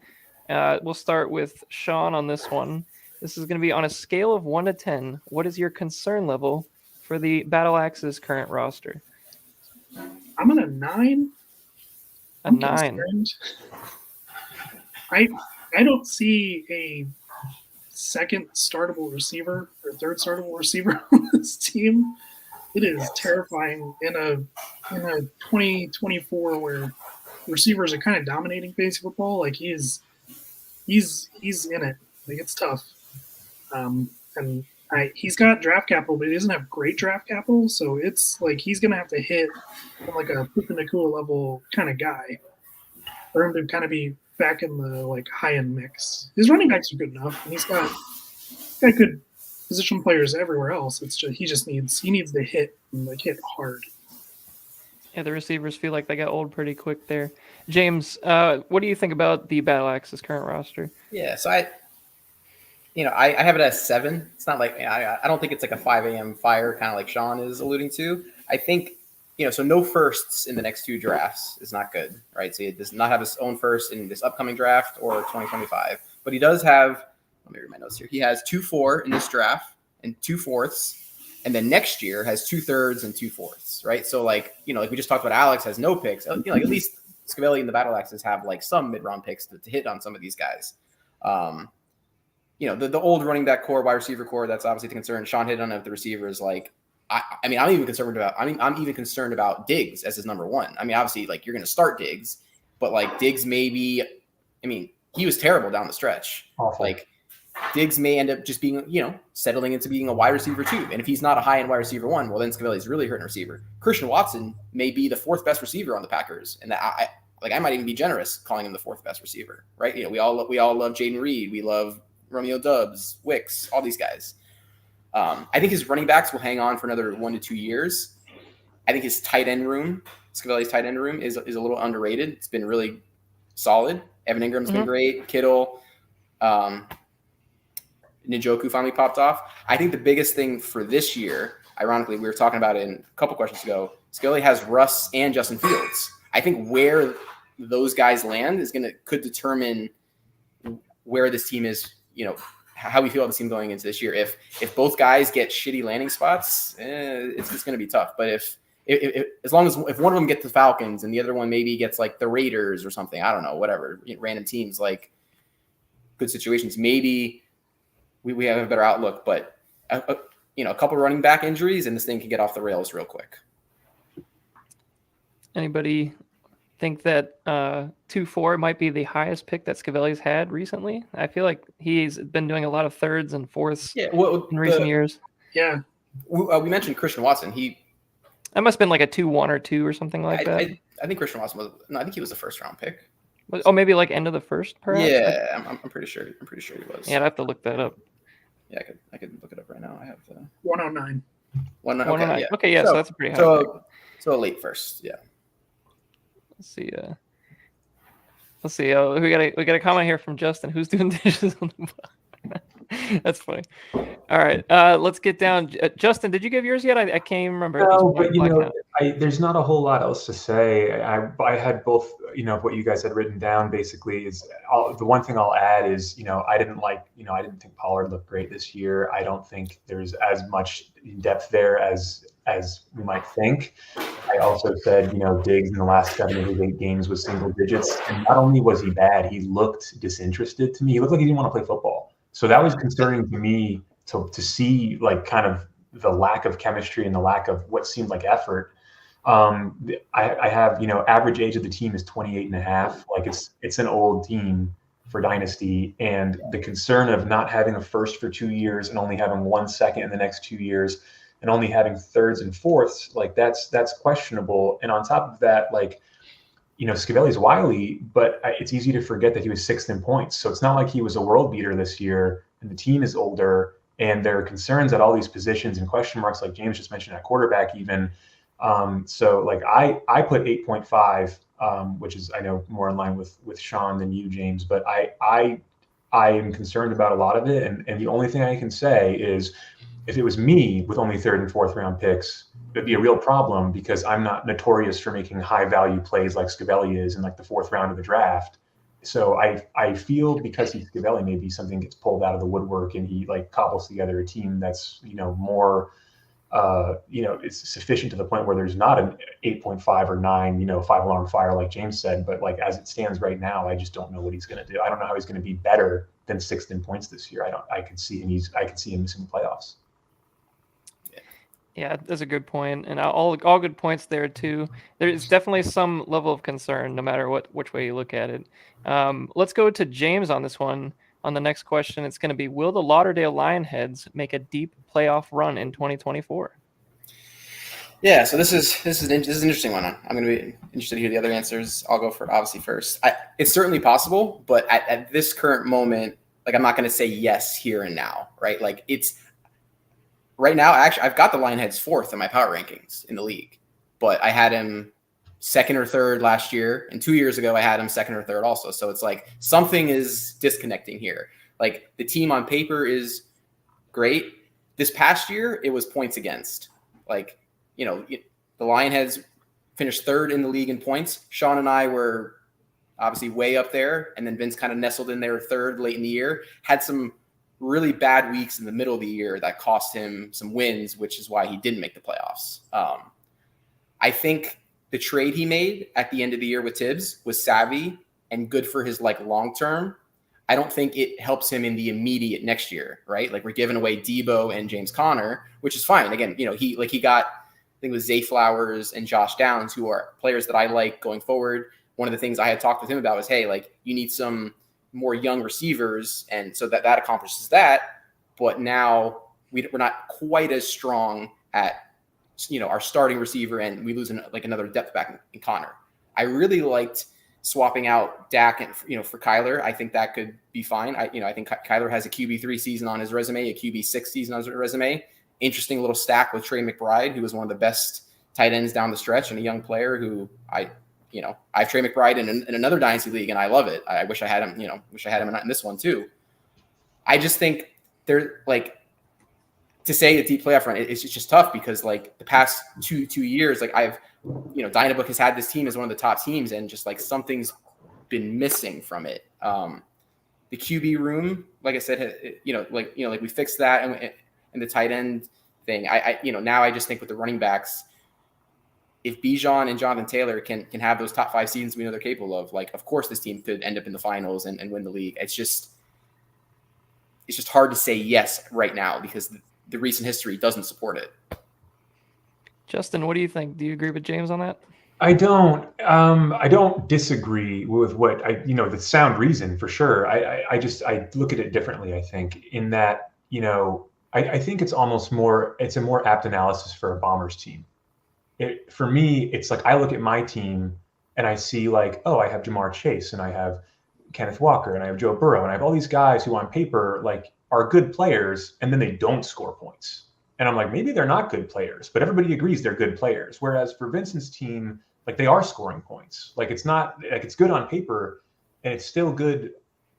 We'll start with Sean on this one. This is going to be on a scale of 1 to 10. What is your concern level for the Battle Axe's current roster? I'm at a 9. A 9. Concerned. I don't see a second startable receiver or third startable receiver on this team. It is terrifying in a 2024 where receivers are kind of dominating fantasy football. Like he's in it. Like it's tough. And he's got draft capital, but he doesn't have great draft capital. So it's like he's gonna have to hit on like a Puka Nakua level kind of guy for him to kind of be back in the like high end mix. His running backs are good enough, and he's got good position players everywhere else. It's just he needs to hit and like hit hard. Yeah, the receivers feel like they got old pretty quick there. James, what do you think about the Battle Axe's current roster? Yeah, so I have it as 7. It's not like I don't think it's like a 5 a.m. fire, kind of like Sean is alluding to. I think, so no firsts in the next 2 drafts is not good, right? So he does not have his own first in this upcoming draft or 2025. But he does have, let me read my notes here. He has 2-4 in this draft and 2 fourths. And then next year has 2 thirds and 2 fourths, right? So like we just talked about, Alex has no picks. Like at least Scavelli and the Battle Axes have like some mid-round picks to hit on some of these guys. The old running back core, wide receiver core, that's obviously the concern. Sean hit on it with the receivers. Like, I'm even concerned about Diggs as his number 1. I mean, obviously, like you're going to start Diggs, but like Diggs maybe, he was terrible down the stretch. Awful. Like Diggs may end up just being, settling into being a wide receiver 2. And if he's not a high-end wide receiver 1, well, then Scavelli's really hurting receiver. Christian Watson may be the 4th best receiver on the Packers, and I might even be generous calling him the 4th best receiver, right? We all love Jaden Reed. We love Romeo Doubs, Wicks, all these guys. I think his running backs will hang on for another 1 to 2 years. I think his tight end room, Scavelli's tight end room, is a little underrated. It's been really solid. Evan Ingram's been great. Kittle, Njoku finally popped off. I think the biggest thing for this year, ironically, we were talking about it a couple questions ago, Scavelli has Russ and Justin Fields. I think where those guys land could determine where this team is, how we feel about the team going into this year. If both guys get shitty landing spots, it's going to be tough. But if one of them gets the Falcons and the other one maybe gets like the Raiders or something, I don't know, whatever, random teams, like good situations, maybe we have a better outlook. But a couple running back injuries and this thing can get off the rails real quick. Anybody think that 2-4 might be the highest pick that Scavelli's had recently? I feel like he's been doing a lot of thirds and fourths in recent years. Yeah. We mentioned Christian Watson. That must have been like a 2-1 or 2 or something like that. I think Christian Watson I think he was the 1st round pick. Oh, maybe like end of the 1st, perhaps? Yeah, I'm pretty sure. I'm pretty sure he was. Yeah, I'd have to look that up. Yeah, I could look it up right now. I have the 109. 109. Okay, yeah. Okay, yeah, so that's a pretty high pick. So a late first, yeah. Let's see. We got a comment here from Justin. Who's doing dishes on the bottom? That's funny. All right, let's get down. Justin, did you give yours yet? I can't even remember. No, but there's not a whole lot else to say. I had both. What you guys had written down basically is the one thing I'll add is I didn't think Pollard looked great this year. I don't think there's as much depth there as we might think. I also said, Diggs in the last 7 of his 8 games was single digits. And not only was he bad, he looked disinterested to me. He looked like he didn't want to play football. So that was concerning to me to see like kind of the lack of chemistry and the lack of what seemed like effort. I have, average age of the team is 28 and a half. Like it's an old team for Dynasty. And the concern of not having a first for 2 years and only having 1 second in the next 2 years and only having thirds and fourths, like that's questionable. And on top of that, like, Scavelli's wily, but it's easy to forget that he was 6th in points. So it's not like he was a world beater this year and the team is older and there are concerns at all these positions and question marks, like James just mentioned at quarterback even. So like I put 8.5, which is, I know, more in line with Sean than you, James, but I am concerned about a lot of it. And the only thing I can say is, if it was me with only 3rd and 4th round picks, it'd be a real problem because I'm not notorious for making high value plays like Scavelli is in like the 4th round of the draft. So I feel because he's Scavelli, maybe something gets pulled out of the woodwork and he like cobbles together a team that's, more, it's sufficient to the point where there's not an 8.5 or 9, 5-alarm fire like James said. But like as it stands right now, I just don't know what he's going to do. I don't know how he's going to be better than 6th in points this year. I could see him missing the playoffs. Yeah, that's a good point, and all good points there too. There's definitely some level of concern, no matter which way you look at it. Let's go to James on this one. On the next question, it's going to be: will the Lauderdale Lionheads make a deep playoff run in 2024? Yeah, so this is an interesting one. I'm going to be interested to hear the other answers. I'll go for obviously first. It's certainly possible, but at this current moment, like I'm not going to say yes here and now, right? Like it's right now. Actually, I've got the Lionheads fourth in my power rankings in the league, but I had him second or third last year, and 2 years ago I had him second or third also. So it's like something is disconnecting here. Like the team on paper is great. This past year, it was points against. Like, you know, the Lionheads finished third in the league in points. Sean and I were obviously way up there, and then Vince kind of nestled in there third late in the year. Had some really bad weeks in the middle of the year that cost him some wins, which is why he didn't make the playoffs. I think the trade he made at the end of the year with Tibbs was savvy and good for his like long term. I don't think it helps him in the immediate next year, right? Like we're giving away Debo and James Conner, which is fine. Again, you know, he got, I think it was Zay Flowers and Josh Downs, who are players that I like going forward. One of the things I had talked with him about was, hey, like you need some more young receivers, and so that accomplishes that. But now we're not quite as strong at, you know, our starting receiver, and we lose another depth back in Connor. I really liked swapping out Dak and, you know, for Kyler. I think that could be fine. I think Kyler has a QB3 season on his resume, a QB6 season on his resume. Interesting little stack with Trey McBride, who was one of the best tight ends down the stretch, and a young player who I have Trey McBride in another dynasty league, and I love it. I wish I had him, in this one too. I just think they're like, to say a deep playoff run, it's just tough because like the past two years, like Dynabook has had this team as one of the top teams, and just like something's been missing from it. The QB room, like I said, like we fixed that, and the tight end thing. Now I just think with the running backs, if Bijan and Jonathan Taylor can have those top 5 seasons we know they're capable of, like of course this team could end up in the finals and win the league. It's just hard to say yes right now because the recent history doesn't support it. Justin, what do you think? Do you agree with James on that? I don't disagree with what the sound reason for sure. I look at it differently. I think in that, I think it's almost it's a more apt analysis for a Bombers team. For me, it's like I look at my team and I see like, oh, I have Jamar Chase and I have Kenneth Walker and I have Joe Burrow and I have all these guys who on paper like are good players, and then they don't score points. And I'm like, maybe they're not good players, but everybody agrees they're good players. Whereas for Vincent's team, like they are scoring points. Like it's not like it's good on paper and it's still good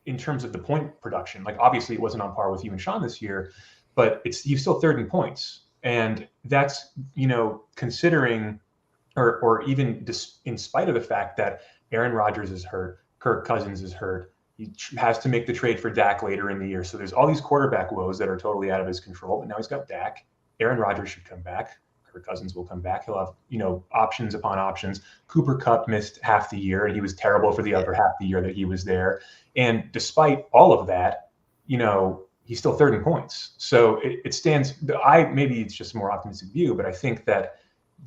in terms of the point production. Like obviously it wasn't on par with you and Sean this year, but you're still third in points. And that's, considering or even in spite of the fact that Aaron Rodgers is hurt, Kirk Cousins is hurt, he has to make the trade for Dak later in the year. So there's all these quarterback woes that are totally out of his control. But now he's got Dak. Aaron Rodgers should come back. Kirk Cousins will come back. He'll have, options upon options. Cooper Kupp missed half the year, and he was terrible for the other half the year that he was there. And despite all of that, he's still third in points. So it stands. Maybe it's just a more optimistic view, but I think that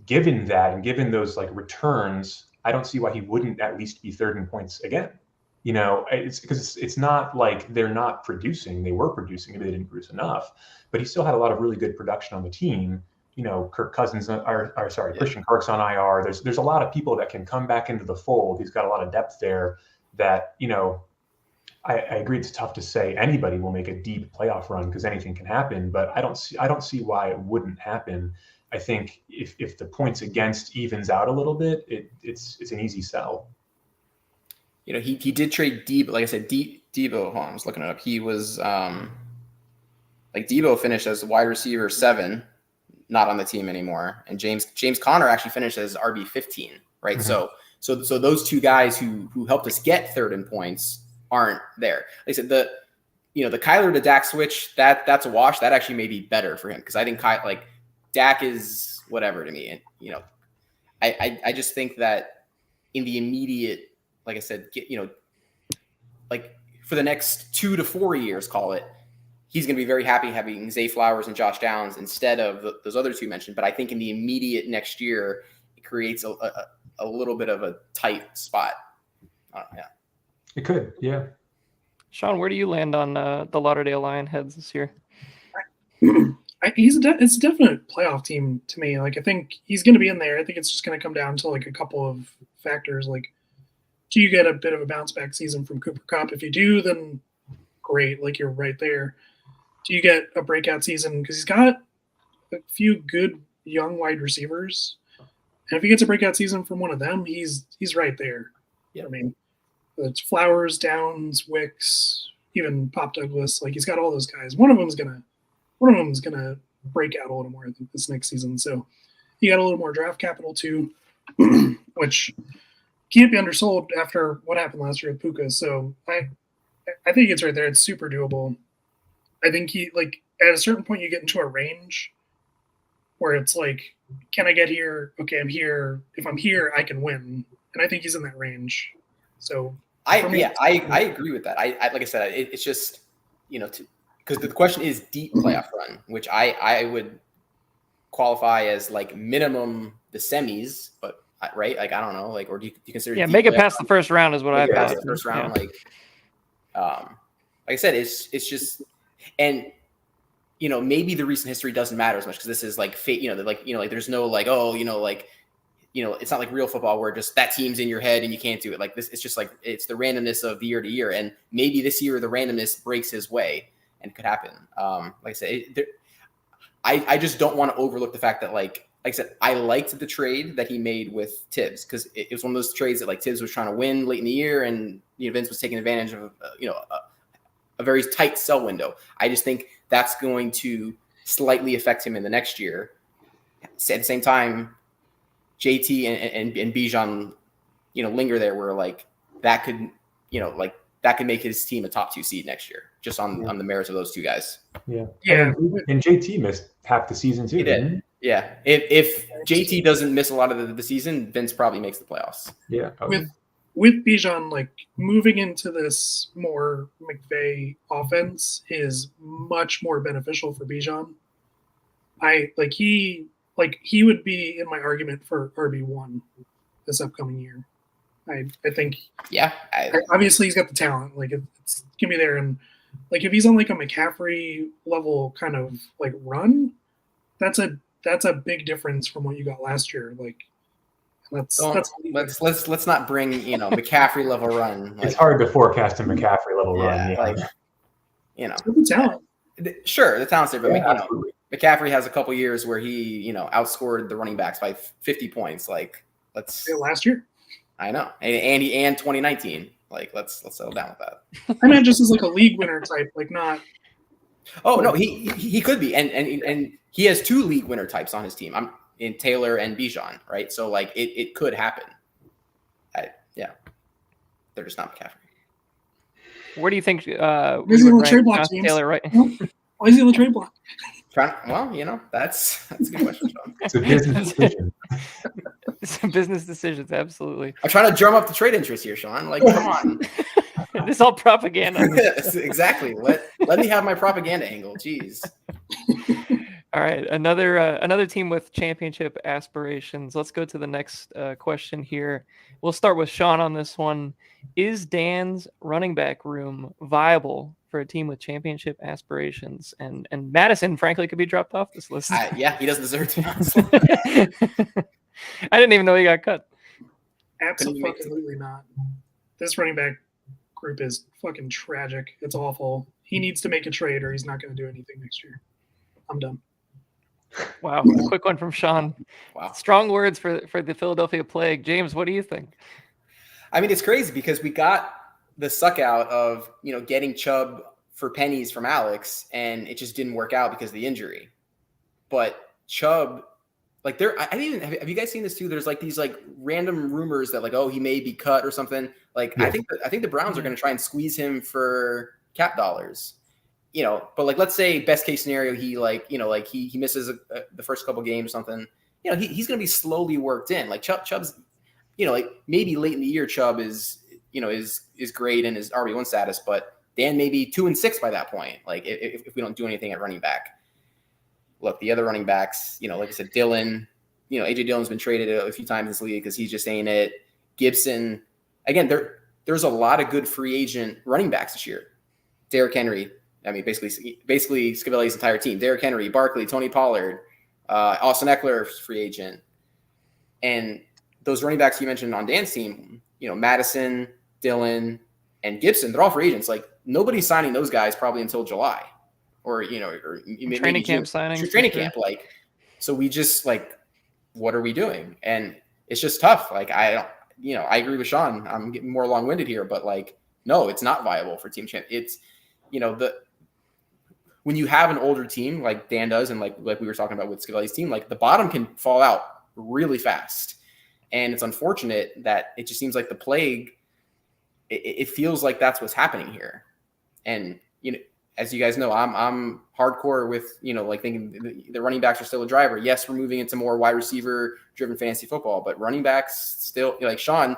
given that and given those like returns, I don't see why he wouldn't at least be third in points again. It's because it's not like they're not producing. They were producing, maybe they didn't produce enough, but he still had a lot of really good production on the team. Kirk Cousins, Christian Kirk's on IR. There's a lot of people that can come back into the fold. He's got a lot of depth there that, I agree it's tough to say anybody will make a deep playoff run because anything can happen, but I don't see why it wouldn't happen. I think if the points against evens out a little bit, it's an easy sell. He did trade Debo. Like I said, Debo. Hold on, I was looking it up. He was Debo finished as wide receiver 7, not on the team anymore, and James Conner actually finished as RB 15. Right, mm-hmm. So those two guys who helped us get third in points aren't there. Like I said, the Kyler to Dak switch that's a wash. That actually may be better for him because I think Dak is whatever to me, and I just think that in the immediate, like I said, like for the next 2 to 4 years, call it, he's going to be very happy having Zay Flowers and Josh Downs instead of those other two mentioned. But I think in the immediate next year, it creates a little bit of a tight spot. Yeah, it could. Yeah. Sean, where do you land on the Lauderdale Lionheads this year? It's a definite playoff team to me. Like, I think he's going to be in there. I think it's just going to come down to like a couple of factors. Like, do you get a bit of a bounce back season from Cooper Kupp? If you do, then great. Like, you're right there. Do you get a breakout season? Because he's got a few good young wide receivers. And if he gets a breakout season from one of them, he's right there. Yeah. I mean, it's Flowers, Downs, Wicks, even Pop Douglas. Like, he's got all those guys. One of them's gonna break out a little more, I think, this next season. So you got a little more draft capital too, which can't be undersold after what happened last year with Puka. So I think it's right there. It's super doable. I think he, like, at a certain point you get into a range where it's like, can I get here? Okay, I'm here. If I'm here, I can win. And I think he's in that range. So I agree with that. I like I said, it's just, because the question is deep playoff run, which I would qualify as like minimum the semis, but right, like I don't know, like, or do you consider? Make it past the first round is what I thought. First round, like I said, it's just, and maybe the recent history doesn't matter as much because this is like fate. Like there's no like it's not like real football where just that team's in your head and you can't do it. Like this, it's just like it's the randomness of year to year, and maybe this year the randomness breaks his way. And it could happen. Like I said, I just don't want to overlook the fact that, like I said, I liked the trade that he made with Tibbs because it was one of those trades that like Tibbs was trying to win late in the year, and Vince was taking advantage of a very tight sell window. I just think that's going to slightly affect him in the next year. At the same time, JT and Bijan, linger there where like that could, that could make his team a top 2 seed next year, just on the merits of those two guys. Yeah. And JT missed half the season too. He did. Yeah. If JT doesn't miss a lot of the season, Vince probably makes the playoffs. Yeah. With Bijan, like, moving into this more McVay offense is much more beneficial for Bijan. He would be in my argument for RB1 this upcoming year. I think. Yeah. Obviously, he's got the talent. Like, it's gonna be there, and like if he's on like a McCaffrey level kind of like run, that's a big difference from what you got last year. Like, let's not bring McCaffrey level run. Like, it's hard to forecast a McCaffrey level run. Yeah. Like, the talent. Sure, the talent's there, but McCaffrey has a couple years where he outscored the running backs by 50 points. Like, last year. I know, and 2019. Like, let's settle down with that. I meant just as like a league winner type, like not. Oh no, he could be, and he has 2 league winner types on his team. I'm in Taylor and Bijan, right? So like it could happen. They're just not McCaffrey. Where do you think? Where's he on the trade block, James? Taylor, right? Why is he on the trade block? Well, that's a good question, Sean. It's a business decision. It's a business decisions, absolutely. I'm trying to drum up the trade interest here, Sean. Like, come on. This is all propaganda. Exactly. Let me have my propaganda angle. Jeez. All right, another team with championship aspirations. Let's go to the next question here. We'll start with Sean on this one. Is Dan's running back room viable for a team with championship aspirations? And Madison, frankly, could be dropped off this list. Yeah, he doesn't deserve to. I didn't even know he got cut. Absolutely not. This running back group is fucking tragic. It's awful. He needs to make a trade or he's not going to do anything next year. I'm done. Wow. Quick one from Sean. Wow. Strong words for the Philadelphia Plague. James, what do you think? I mean, it's crazy because we got the suck out of, getting Chubb for pennies from Alex, and it just didn't work out because of the injury. But Chubb, like, have you guys seen this too? There's like these like random rumors that like, oh, he may be cut or something. Like, yeah. I think the Browns are going to try and squeeze him for cap dollars. But like, let's say best case scenario, he he misses the first couple games or something. He's going to be slowly worked in. Like Chubb's, like maybe late in the year, Chubb is great in his RB1 status, but Dan may be 2-6 by that point. Like if we don't do anything at running back. Look, the other running backs, like I said, Dylan, AJ Dillon's been traded a few times in this league because he's just ain't it. Gibson, again, there's a lot of good free agent running backs this year. Derrick Henry, I mean, basically Scavelli's entire team. Derrick Henry, Barkley, Tony Pollard, Austin Eckler, free agent. And those running backs you mentioned on Dan's team, Madison, Dylan, and Gibson, they're all free agents. Like, nobody's signing those guys probably until July. Or training camp signings. Training camp. Like, so we just, like, what are we doing? And it's just tough. Like, I agree with Sean. I'm getting more long-winded here, but, like, no, it's not viable for team champ. It's, when you have an older team like Dan does, and like we were talking about with Scavelli's team, like the bottom can fall out really fast. And it's unfortunate that it just seems like the plague, it feels like that's what's happening here. And, as you guys know, I'm hardcore with, like thinking the running backs are still a driver. Yes, we're moving into more wide receiver driven fantasy football, but running backs still, like Sean,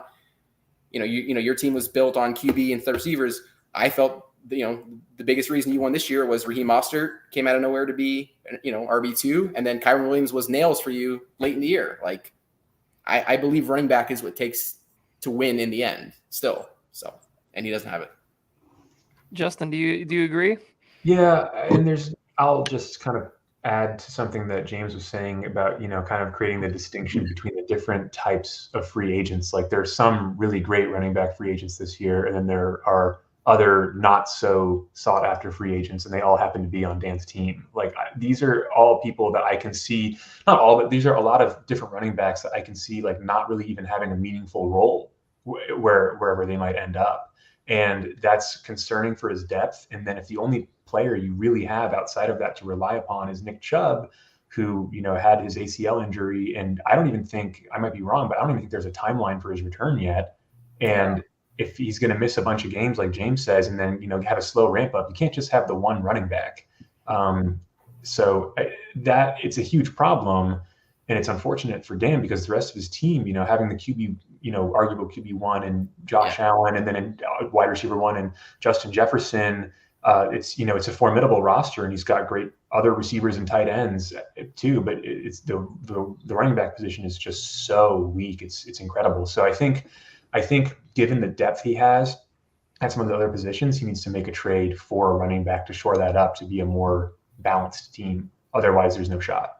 your team was built on QB and third receivers. I felt, the biggest reason you won this year was Raheem Mostert came out of nowhere to be, RB2, and then Kyron Williams was nails for you late in the year. Like, I believe running back is what it takes to win in the end still. So, and he doesn't have it. Justin, do you agree? Yeah, and I'll just kind of add to something that James was saying about, kind of creating the distinction between the different types of free agents. Like, there's some really great running back free agents this year, and then there are other not so sought after free agents, and they all happen to be on Dan's team. Like, these are all people that I can see, not all, but these are a lot of different running backs that I can see, like, not really even having a meaningful role wherever they might end up. And that's concerning for his depth. And then if the only player you really have outside of that to rely upon is Nick Chubb, who, had his ACL injury, and I don't even think, I might be wrong, but I don't even think there's a timeline for his return yet. And if he's going to miss a bunch of games, like James says, and then, have a slow ramp up, you can't just have the one running back. So that it's a huge problem, and it's unfortunate for Dan because the rest of his team, having the QB, arguable QB1 and Josh Allen, and then wide receiver 1 and Justin Jefferson, it's a formidable roster, and he's got great other receivers and tight ends too. But it's the running back position is just so weak. It's incredible. So I think given the depth he has at some of the other positions, he needs to make a trade for a running back to shore that up to be a more balanced team. Otherwise, there's no shot.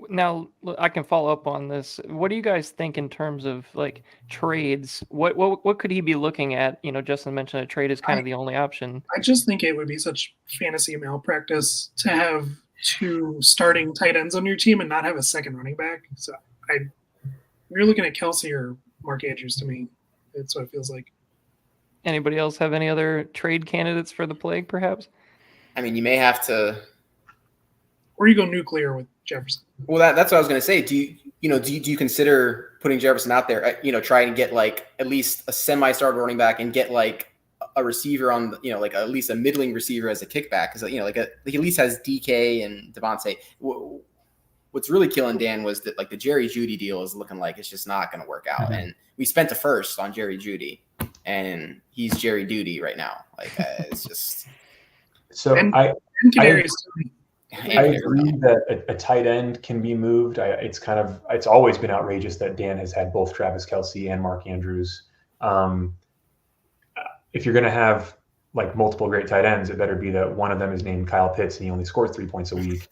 Now, I can follow up on this. What do you guys think in terms of like trades? What could he be looking at? Justin mentioned a trade is kind of the only option. I just think it would be such fantasy malpractice to have two starting tight ends on your team and not have a second running back. So you're looking at Kelsey or Mark Andrews to me. That's what it feels like. Anybody else have any other trade candidates for the plague, perhaps? I mean, you may have to, or you go nuclear with Jefferson. Well, that's what I was going to say. Do you consider putting Jefferson out there? Try and get like at least a semi-starter running back and get like a receiver on, like at least a middling receiver as a kickback, because he at least has DK and Devontae. What's really killing Dan was that like the Jerry Jeudy deal is looking like it's just not going to work out, and we spent a first on Jerry Jeudy, and he's Jerry Duty right now. Like it's just so. I agree that a tight end can be moved. It's always been outrageous that Dan has had both Travis Kelce and Mark Andrews. If you're going to have like multiple great tight ends, it better be that one of them is named Kyle Pitts and he only scores 3 points a week.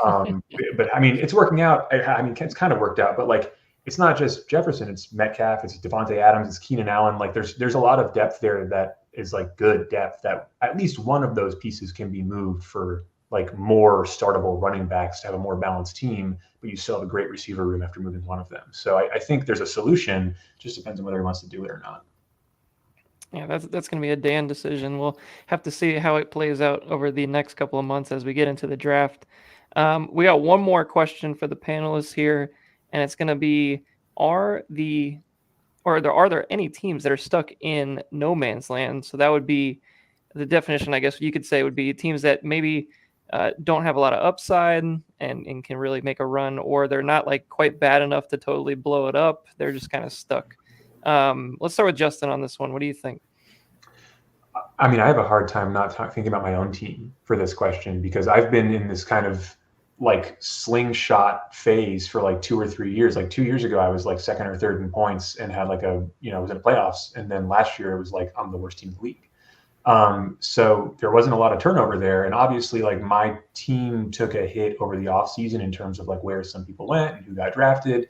But I mean, it's working out. I mean, it's kind of worked out, but like, it's not just Jefferson, it's Metcalf, it's Devontae Adams, it's Keenan Allen. Like there's a lot of depth there that is like good depth that at least one of those pieces can be moved for like more startable running backs to have a more balanced team, but you still have a great receiver room after moving one of them. So I think there's a solution. Just depends on whether he wants to do it or not. Yeah, that's going to be a Dan decision. We'll have to see how it plays out over the next couple of months as we get into the draft. We got one more question for the panelists here, and it's going to be: Are there any teams that are stuck in no man's land? So that would be the definition, I guess you could say, would be teams that maybe don't have a lot of upside and can really make a run, or they're not like quite bad enough to totally blow it up. They're just kind of stuck. Let's start with Justin on this one. What do you think? I mean, I have a hard time not thinking about my own team for this question because I've been in this kind of like slingshot phase for like 2 or 3 years. Like 2 years ago, I was like second or third in points and had like was in the playoffs. And then last year it was like, I'm the worst team in the league. So there wasn't a lot of turnover there. And obviously like my team took a hit over the off season in terms of like where some people went and who got drafted.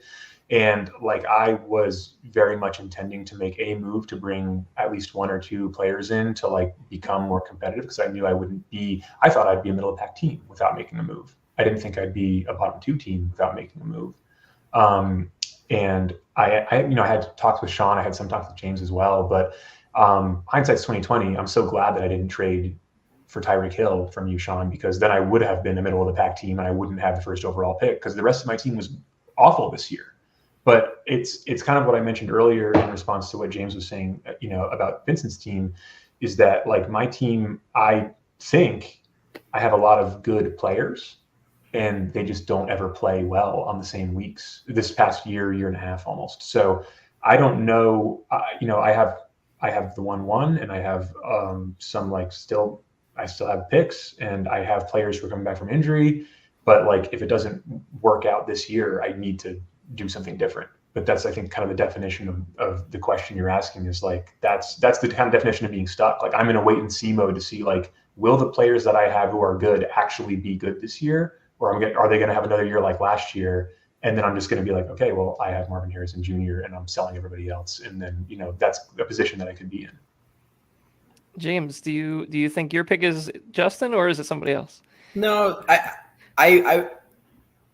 And like I was very much intending to make a move to bring at least 1 or 2 players in to like become more competitive because I knew I thought I'd be a middle of the pack team without making a move. I didn't think I'd be a bottom 2 team without making a move. And I had talks with Sean, I had some talks with James as well, but hindsight's 2020. I'm so glad that I didn't trade for Tyreek Hill from you, Sean, because then I would have been a middle of the pack team and I wouldn't have the first overall pick because the rest of my team was awful this year. But it's kind of what I mentioned earlier in response to what James was saying, about Vincent's team, is that like my team, I think I have a lot of good players and they just don't ever play well on the same weeks this past year and a half almost. So I don't know, I have the 1-1 and I have some like I still have picks and I have players who are coming back from injury, but like if it doesn't work out this year, I need to do something different. But that's, I think, kind of the definition of the question you're asking is like, that's the kind of definition of being stuck. Like I'm in a wait and see mode to see like, will the players that I have who are good actually be good this year? Or are they going to have another year like last year? And then I'm just going to be like, okay, well, I have Marvin Harrison Jr. and I'm selling everybody else. And then, that's a position that I could be in. James, do you think your pick is Justin or is it somebody else? No, I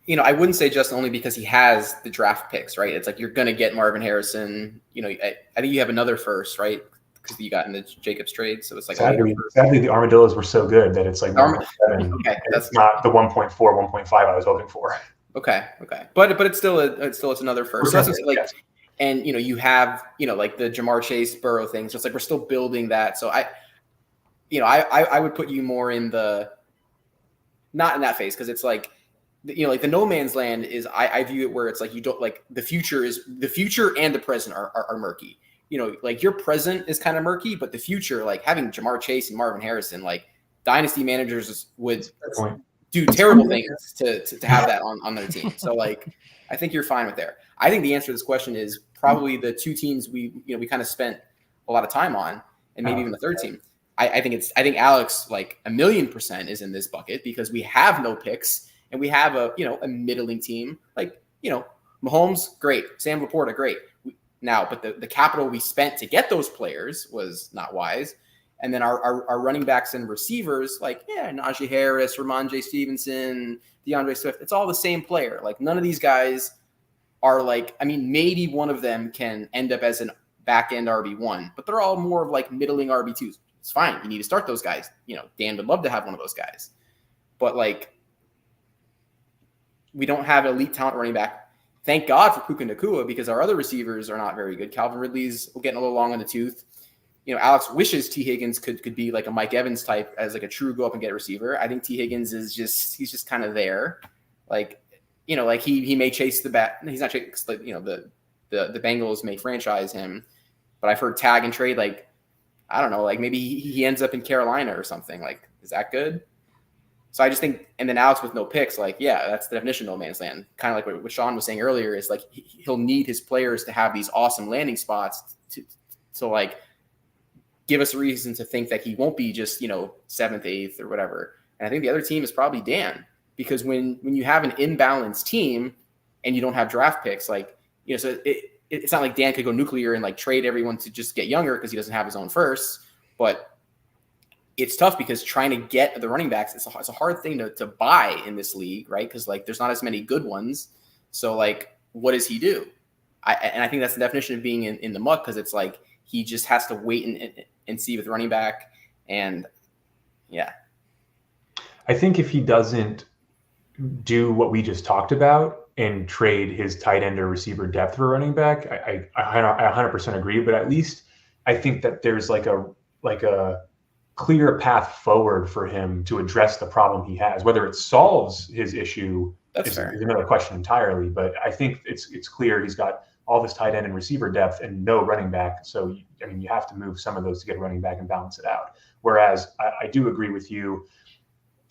wouldn't say Justin only because he has the draft picks, right? It's like you're going to get Marvin Harrison. I think you have another first, right? Because you got in the Jacobs trade. So it's like sadly the Armadillos were so good that it's like 1.7. Okay, that's not the 1.4, 1.5 I was hoping for. Okay. But it's still it's another first. So that's like, yes. And you have like the Jamar Chase Burrow thing. So it's like we're still building that. So I would put you more in the not in that phase because it's like like the no man's land is I view it where it's like you don't like the future and the present are murky. Like your present is kind of murky, but the future, like having Jamar Chase and Marvin Harrison, like dynasty managers would do terrible things to have that on their team. So like I think you're fine with there. I think the answer to this question is probably the 2 teams we kind of spent a lot of time on, and maybe even the third team. I think Alex like 1,000,000% is in this bucket because we have no picks and we have a middling team. Like Mahomes, great. Sam Laporta, great. Now, but the capital we spent to get those players was not wise. And then our running backs and receivers, like, Najee Harris, Ramondre Stevenson, DeAndre Swift, it's all the same player. Like, none of these guys are like, I mean, maybe one of them can end up as an back-end RB1, but they're all more of like middling RB2s. It's fine. You need to start those guys. Dan would love to have one of those guys. But, like, we don't have elite talent running back. Thank God for Puka Nacua because our other receivers are not very good. Calvin Ridley's getting a little long on the tooth. Alex wishes T. Higgins could be like a Mike Evans type as like a true go up and get receiver. I think T. Higgins he's just kind of there. Like, like he may chase the bat. He's not chasing, like, the Bengals may franchise him, but I've heard tag and trade. Like, I don't know, like maybe he ends up in Carolina or something. Like, is that good? So I just think, and then Alex with no picks, like, yeah, that's the definition of no man's land. Kind of like what Sean was saying earlier is like he'll need his players to have these awesome landing spots to like give us a reason to think that he won't be just 7th, 8th, or whatever. And I think the other team is probably Dan because when you have an imbalanced team and you don't have draft picks, like so it's not like Dan could go nuclear and like trade everyone to just get younger because he doesn't have his own first, but it's tough because trying to get the running backs, it's a hard thing to buy in this league, right? Because like there's not as many good ones. So like, what does he do? I think that's the definition of being in the muck because it's like he just has to wait and see with running back. And yeah. I think if he doesn't do what we just talked about and trade his tight end or receiver depth for running back, I 100% agree. But at least I think that there's like a clear path forward for him to address the problem he has. Whether it solves his issue is another question entirely. But I think it's clear he's got all this tight end and receiver depth and no running back. So, I mean, you have to move some of those to get a running back and balance it out. Whereas I do agree with you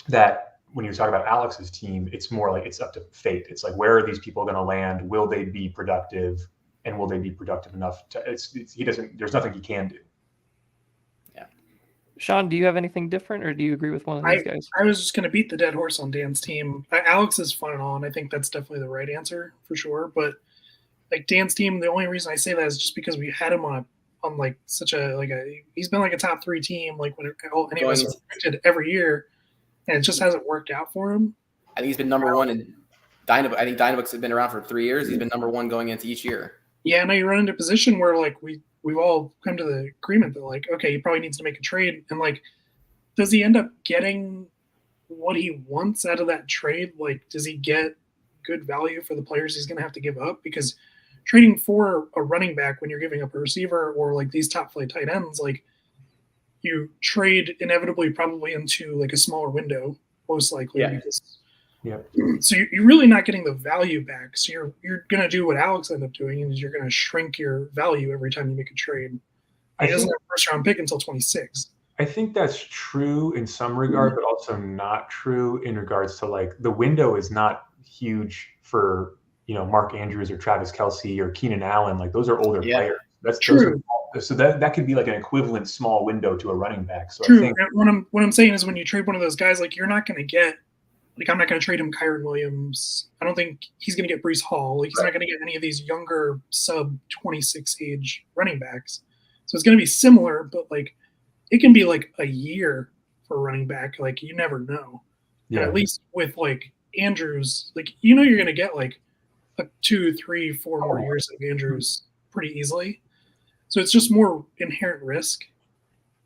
that when you talk about Alex's team, it's more like it's up to fate. It's like, where are these people going to land? Will they be productive? And will they be productive enough to, there's nothing he can do. Yeah. Sean, do you have anything different, or do you agree with one of these guys? I was just going to beat the dead horse on Dan's team. Alex is fun and all, and I think that's definitely the right answer for sure. But like Dan's team, the only reason I say that is just because we had him on like such he's been like a top 3 team, like when any of us are predicted every year, and it just hasn't worked out for him. I think he's been number 1 in Dynabook. I think Dynabooks have been around for 3 years. He's been number 1 going into each year. Yeah, now you run into a position where like we've all come to the agreement that like, okay, he probably needs to make a trade, and like, does he end up getting what he wants out of that trade? Like, does he get good value for the players he's going to have to give up? Because trading for a running back when you're giving up a receiver or like these top flight tight ends, like you trade inevitably probably into like a smaller window, most likely. Yeah. Because, yeah. So you're really not getting the value back. So you're going to do what Alex ended up doing, and you're going to shrink your value every time you make a trade. He doesn't have a first round pick until 26. I think that's true in some regard, but also not true in regards to like the window is not huge for, Mark Andrews or Travis Kelce or Keenan Allen. Like those are older players. That's true. So that could be like an equivalent small window to a running back. So true. I think what I'm saying is when you trade one of those guys, like you're not going to get, like I'm not going to trade him Kyron Williams. I don't think he's going to get Breece Hall. Like he's not going to get any of these younger sub 26 age running backs. So it's going to be similar, but like it can be like a year for a running back. Like you never know. Yeah. And at least with like Andrews, like you're going to get like 2, 3, 4 more years of Andrews pretty easily. So it's just more inherent risk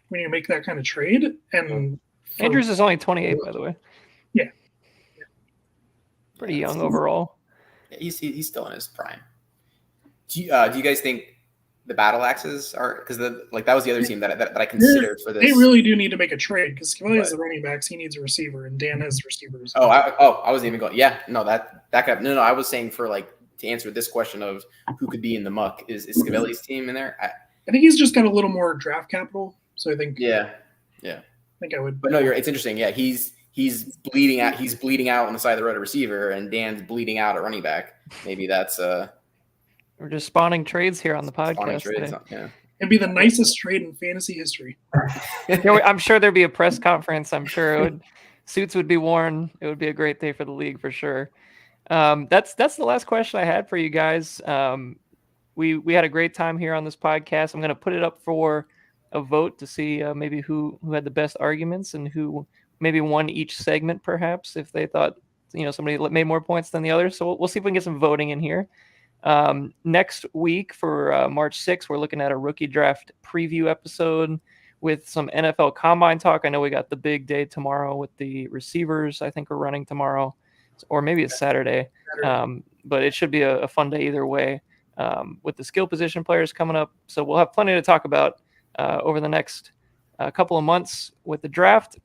when you make that kind of trade. And Andrews is only 28, by the way. Yeah. Pretty young overall. Yeah, he's still in his prime. Do you guys think the battle axes are, because that was the other team that I considered for this? They really do need to make a trade because Cavalli has the running backs. He needs a receiver, and Dan has receivers. I wasn't even going. Yeah, no, that could, no. I was saying for like to answer this question of who could be in the muck, is Cavalli's team in there? I think he's just got a little more draft capital, so I think. Yeah. I think I would. But no, it's interesting. Yeah, he's bleeding out. He's bleeding out on the side of the road at receiver, and Dan's bleeding out at running back. Maybe that's We're just spawning trades here on the podcast. Yeah. It'd be the nicest trade in fantasy history. I'm sure there'd be a press conference. I'm sure suits would be worn. It would be a great day for the league for sure. That's the last question I had for you guys. We had a great time here on this podcast. I'm going to put it up for a vote to see maybe who had the best arguments and who maybe won each segment, perhaps, if they thought somebody made more points than the other. So we'll see if we can get some voting in here. Next week for March 6th, we're looking at a rookie draft preview episode with some NFL combine talk. I know we got the big day tomorrow with the receivers. I think we're running tomorrow, or maybe it's Saturday. But it should be a fun day either way with the skill position players coming up. So we'll have plenty to talk about over the next couple of months with the draft.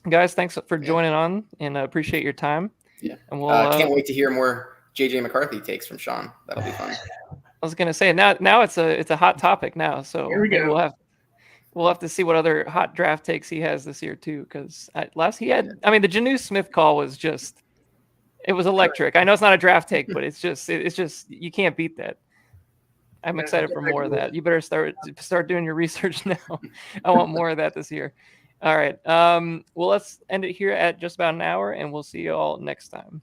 Guys, thanks for joining on, and appreciate your time. Yeah, and we'll can't wait to hear more JJ McCarthy takes from Sean. That'll be fun. I was gonna say now it's a hot topic now, so here we go. We'll have to see what other hot draft takes he has this year too. Because last he had, I mean, the Janu Smith call was just, it was electric. I know it's not a draft take, but it's just you can't beat that. I'm excited for more of that. You better start doing your research now. I want more of that this year. All right. Well, let's end it here at just about an hour, and we'll see you all next time.